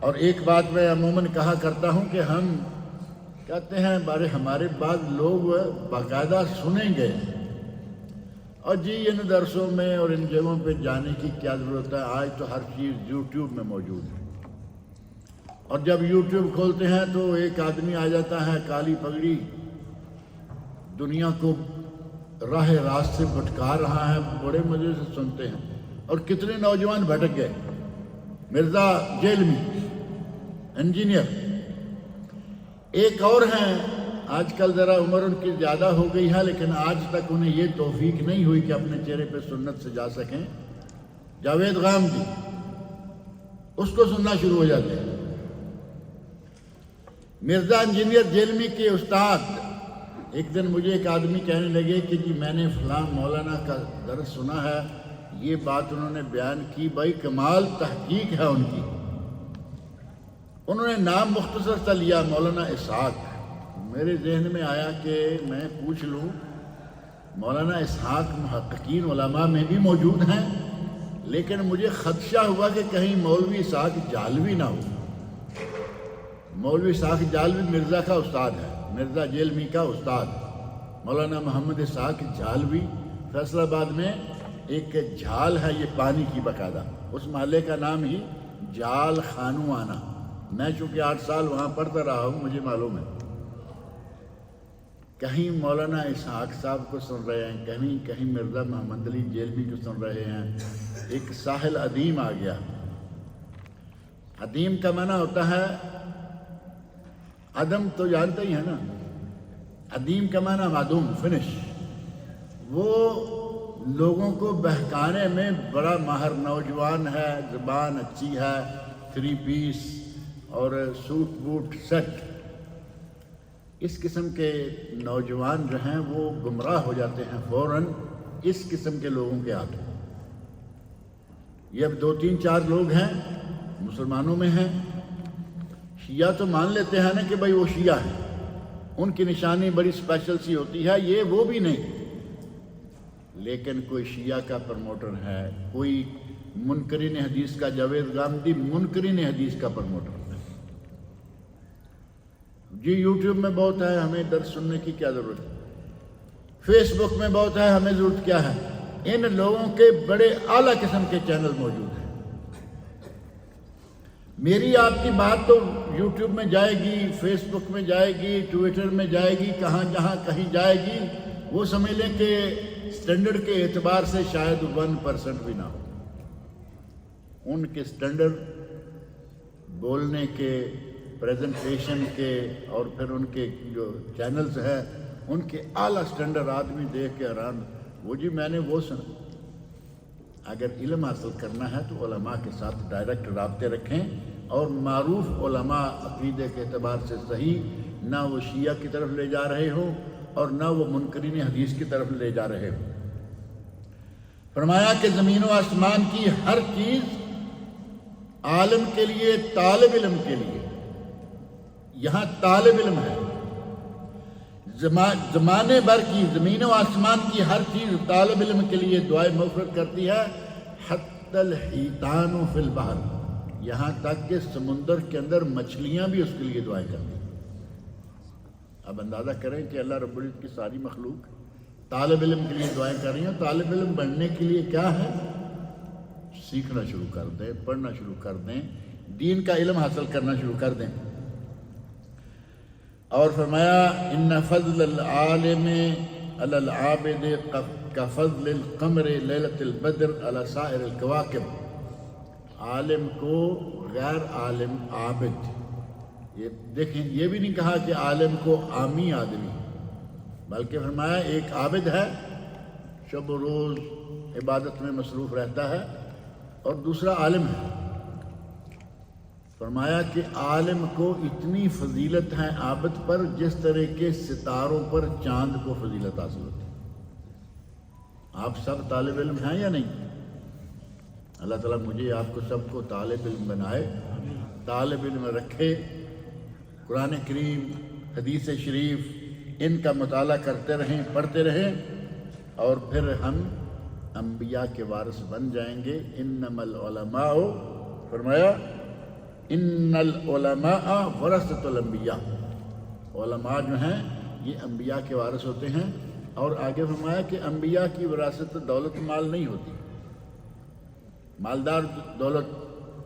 اور ایک بات میں عموماً کہا کرتا ہوں کہ ہم کہتے ہیں ہمارے بعض لوگ باقاعدہ سنیں گے اور جی ان درسوں میں اور ان جگہوں پہ جانے کی کیا ضرورت ہے، آج تو ہر چیز یوٹیوب میں موجود ہے، اور جب یوٹیوب کھولتے ہیں تو ایک آدمی آ جاتا ہے کالی پگڑی، دنیا کو راہ راست سے بھٹکا رہا ہے، بڑے مزے سے سنتے ہیں، اور کتنے نوجوان بھٹک گئے۔ مرزا جیلمی انجینئر، ایک اور ہیں آج کل ذرا عمر ان کی زیادہ ہو گئی ہے لیکن آج تک انہیں یہ توفیق نہیں ہوئی کہ اپنے چہرے پہ سنت سے جا سکیں، جاوید غامدی، اس کو سننا شروع ہو جاتے ہیں۔ مرزا انجینئر جیلمی کے استاد، ایک دن مجھے ایک آدمی کہنے لگے کہ جی میں نے فلاں مولانا کا درس سنا ہے، یہ بات انہوں نے بیان کی، بھائی کمال تحقیق ہے ان کی۔ انہوں نے نام مختصر سا لیا، مولانا اسحاق۔ میرے ذہن میں آیا کہ میں پوچھ لوں، مولانا اسحاق محققین علماء میں بھی موجود ہیں، لیکن مجھے خدشہ ہوا کہ کہیں مولوی اسحاق جالوی نہ ہو۔ مولوی اسحاق جالوی مرزا کا استاد ہے، مرزا جیلمی کا استاد مولانا محمد اسحاق جالوی۔ فیصل آباد میں ایک جھال ہے، یہ پانی کی باقاعدہ، اس محلے کا نام ہی جھال خانوانہ۔ میں چونکہ 8 سال وہاں پڑھتا رہا ہوں، مجھے معلوم ہے۔ کہیں مولانا اسحاق صاحب کو سن رہے ہیں، کہیں مرزا محمد علی جیلمی کو سن رہے ہیں۔ ایک ساحل عدیم آ گیا۔ عدیم کا معنی ہوتا ہے عدم، تو جانتے ہی ہیں نا، عدیم کا معنی معدوم، فنش۔ وہ لوگوں کو بہکانے میں بڑا ماہر نوجوان ہے، زبان اچھی ہے، 3 پیس اور سوٹ بوٹ سیٹ۔ اس قسم کے نوجوان جو ہیں وہ گمراہ ہو جاتے ہیں فوراً اس قسم کے لوگوں کے ہاتھوں۔ یہ اب 2-3-4 لوگ ہیں، مسلمانوں میں ہیں، شیعہ تو مان لیتے ہیں نا کہ بھائی وہ شیعہ ہیں، ان کی نشانی بڑی اسپیشل سی ہوتی ہے، یہ وہ بھی نہیں، لیکن کوئی شیعہ کا پروموٹر ہے، کوئی منکرین حدیث کا، جاوید غامدی منکرین حدیث کا پروموٹر ہے۔ جی یوٹیوب میں بہت ہے، ہمیں درس سننے کی کیا ضرورت ہے، فیس بک میں بہت ہے، ہمیں ضرورت کیا ہے؟ ان لوگوں کے بڑے اعلیٰ قسم کے چینل موجود ہیں۔ میری آپ کی بات تو یوٹیوب میں جائے گی، فیس بک میں جائے گی، ٹویٹر میں جائے گی، جہاں کہیں جائے گی، وہ سمجھ لیں کہ سٹینڈرڈ کے اعتبار سے شاید 1% بھی نہ ہو۔ ان کے سٹینڈرڈ بولنے کے، پریزنٹیشن کے، اور پھر ان کے جو چینلز ہیں ان کے اعلیٰ سٹینڈرڈ آدمی دیکھ کے حیران، وہ جی میں نے وہ سنا۔ اگر علم حاصل کرنا ہے تو علماء کے ساتھ ڈائریکٹ رابطے رکھیں، اور معروف علماء عقیدے کے اعتبار سے صحیح، نہ وہ شیعہ کی طرف لے جا رہے ہوں اور نہ وہ منکرین حدیث کی طرف لے جا رہے ہوں۔ فرمایا کہ زمین و آسمان کی ہر چیز عالم کے لیے، طالب علم کے لیے، یہاں طالب علم ہے، زمانے بھر کی زمین و آسمان کی ہر چیز طالب علم کے لیے دعائے مغفرت کرتی ہے، حتی الحیتان فی البحر، یہاں تک کہ سمندر کے اندر مچھلیاں بھی اس کے لیے دعائیں کرتی ہیں۔ اب اندازہ کریں کہ اللہ رب العزت کی ساری مخلوق طالب علم کے لیے دعائیں کر رہی ہیں۔ طالب علم بننے کے لیے کیا ہے؟ سیکھنا شروع کر دیں، پڑھنا شروع کر دیں، دین کا علم حاصل کرنا شروع کر دیں۔ اور فرمایا ان فضل العالم علی العابد کفضل القمر لیلۃ البدر علی سائر الکواکب۔ عالم کو غیر عالم عابد، یہ دیکھیں، یہ بھی نہیں کہا کہ عالم کو عامی آدمی، بلکہ فرمایا ایک عابد ہے، شب و روز عبادت میں مصروف رہتا ہے، اور دوسرا عالم ہے۔ فرمایا کہ عالم کو اتنی فضیلت ہے عابد پر جس طرح کے ستاروں پر چاند کو فضیلت حاصل ہوتی ہے۔ آپ سب طالب علم ہیں یا نہیں؟ اللہ تعالیٰ مجھے آپ کو سب کو طالب علم بنائے، طالب علم رکھے، قرآن کریم، حدیث شریف، ان کا مطالعہ کرتے رہیں، پڑھتے رہیں، اور پھر ہم انبیاء کے وارث بن جائیں گے۔ انما العلماء، فرمایا ان العلماء ورثۃ الانبیاء، علماء جو ہیں یہ انبیاء کے وارث ہوتے ہیں. اور آگے فرمایا کہ انبیاء کی وراثت دولت مال نہیں ہوتی. مالدار دولت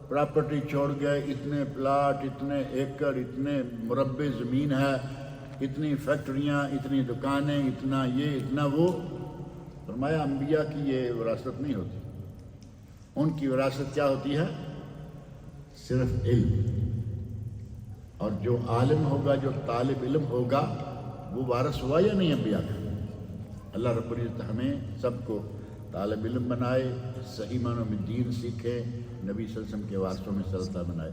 پراپرٹی چھوڑ گئے، اتنے پلاٹ، اتنے ایکڑ، اتنے مربع زمین ہے، اتنی فیکٹریاں، اتنی دکانیں، اتنا یہ اتنا وہ. فرمایا انبیاء کی یہ وراثت نہیں ہوتی. ان کی وراثت کیا ہوتی ہے؟ صرف علم. اور جو عالم ہوگا، جو طالب علم ہوگا، وہ وارث ہوا یا نہیں انبیاء کا؟ اللہ رب العزت ہمیں سب کو طالب علم بنائے، صحیح معنوں میں دین سیکھے، نبی صلی اللہ علیہ وسلم کے وارثوں میں سے اللہ بنائے.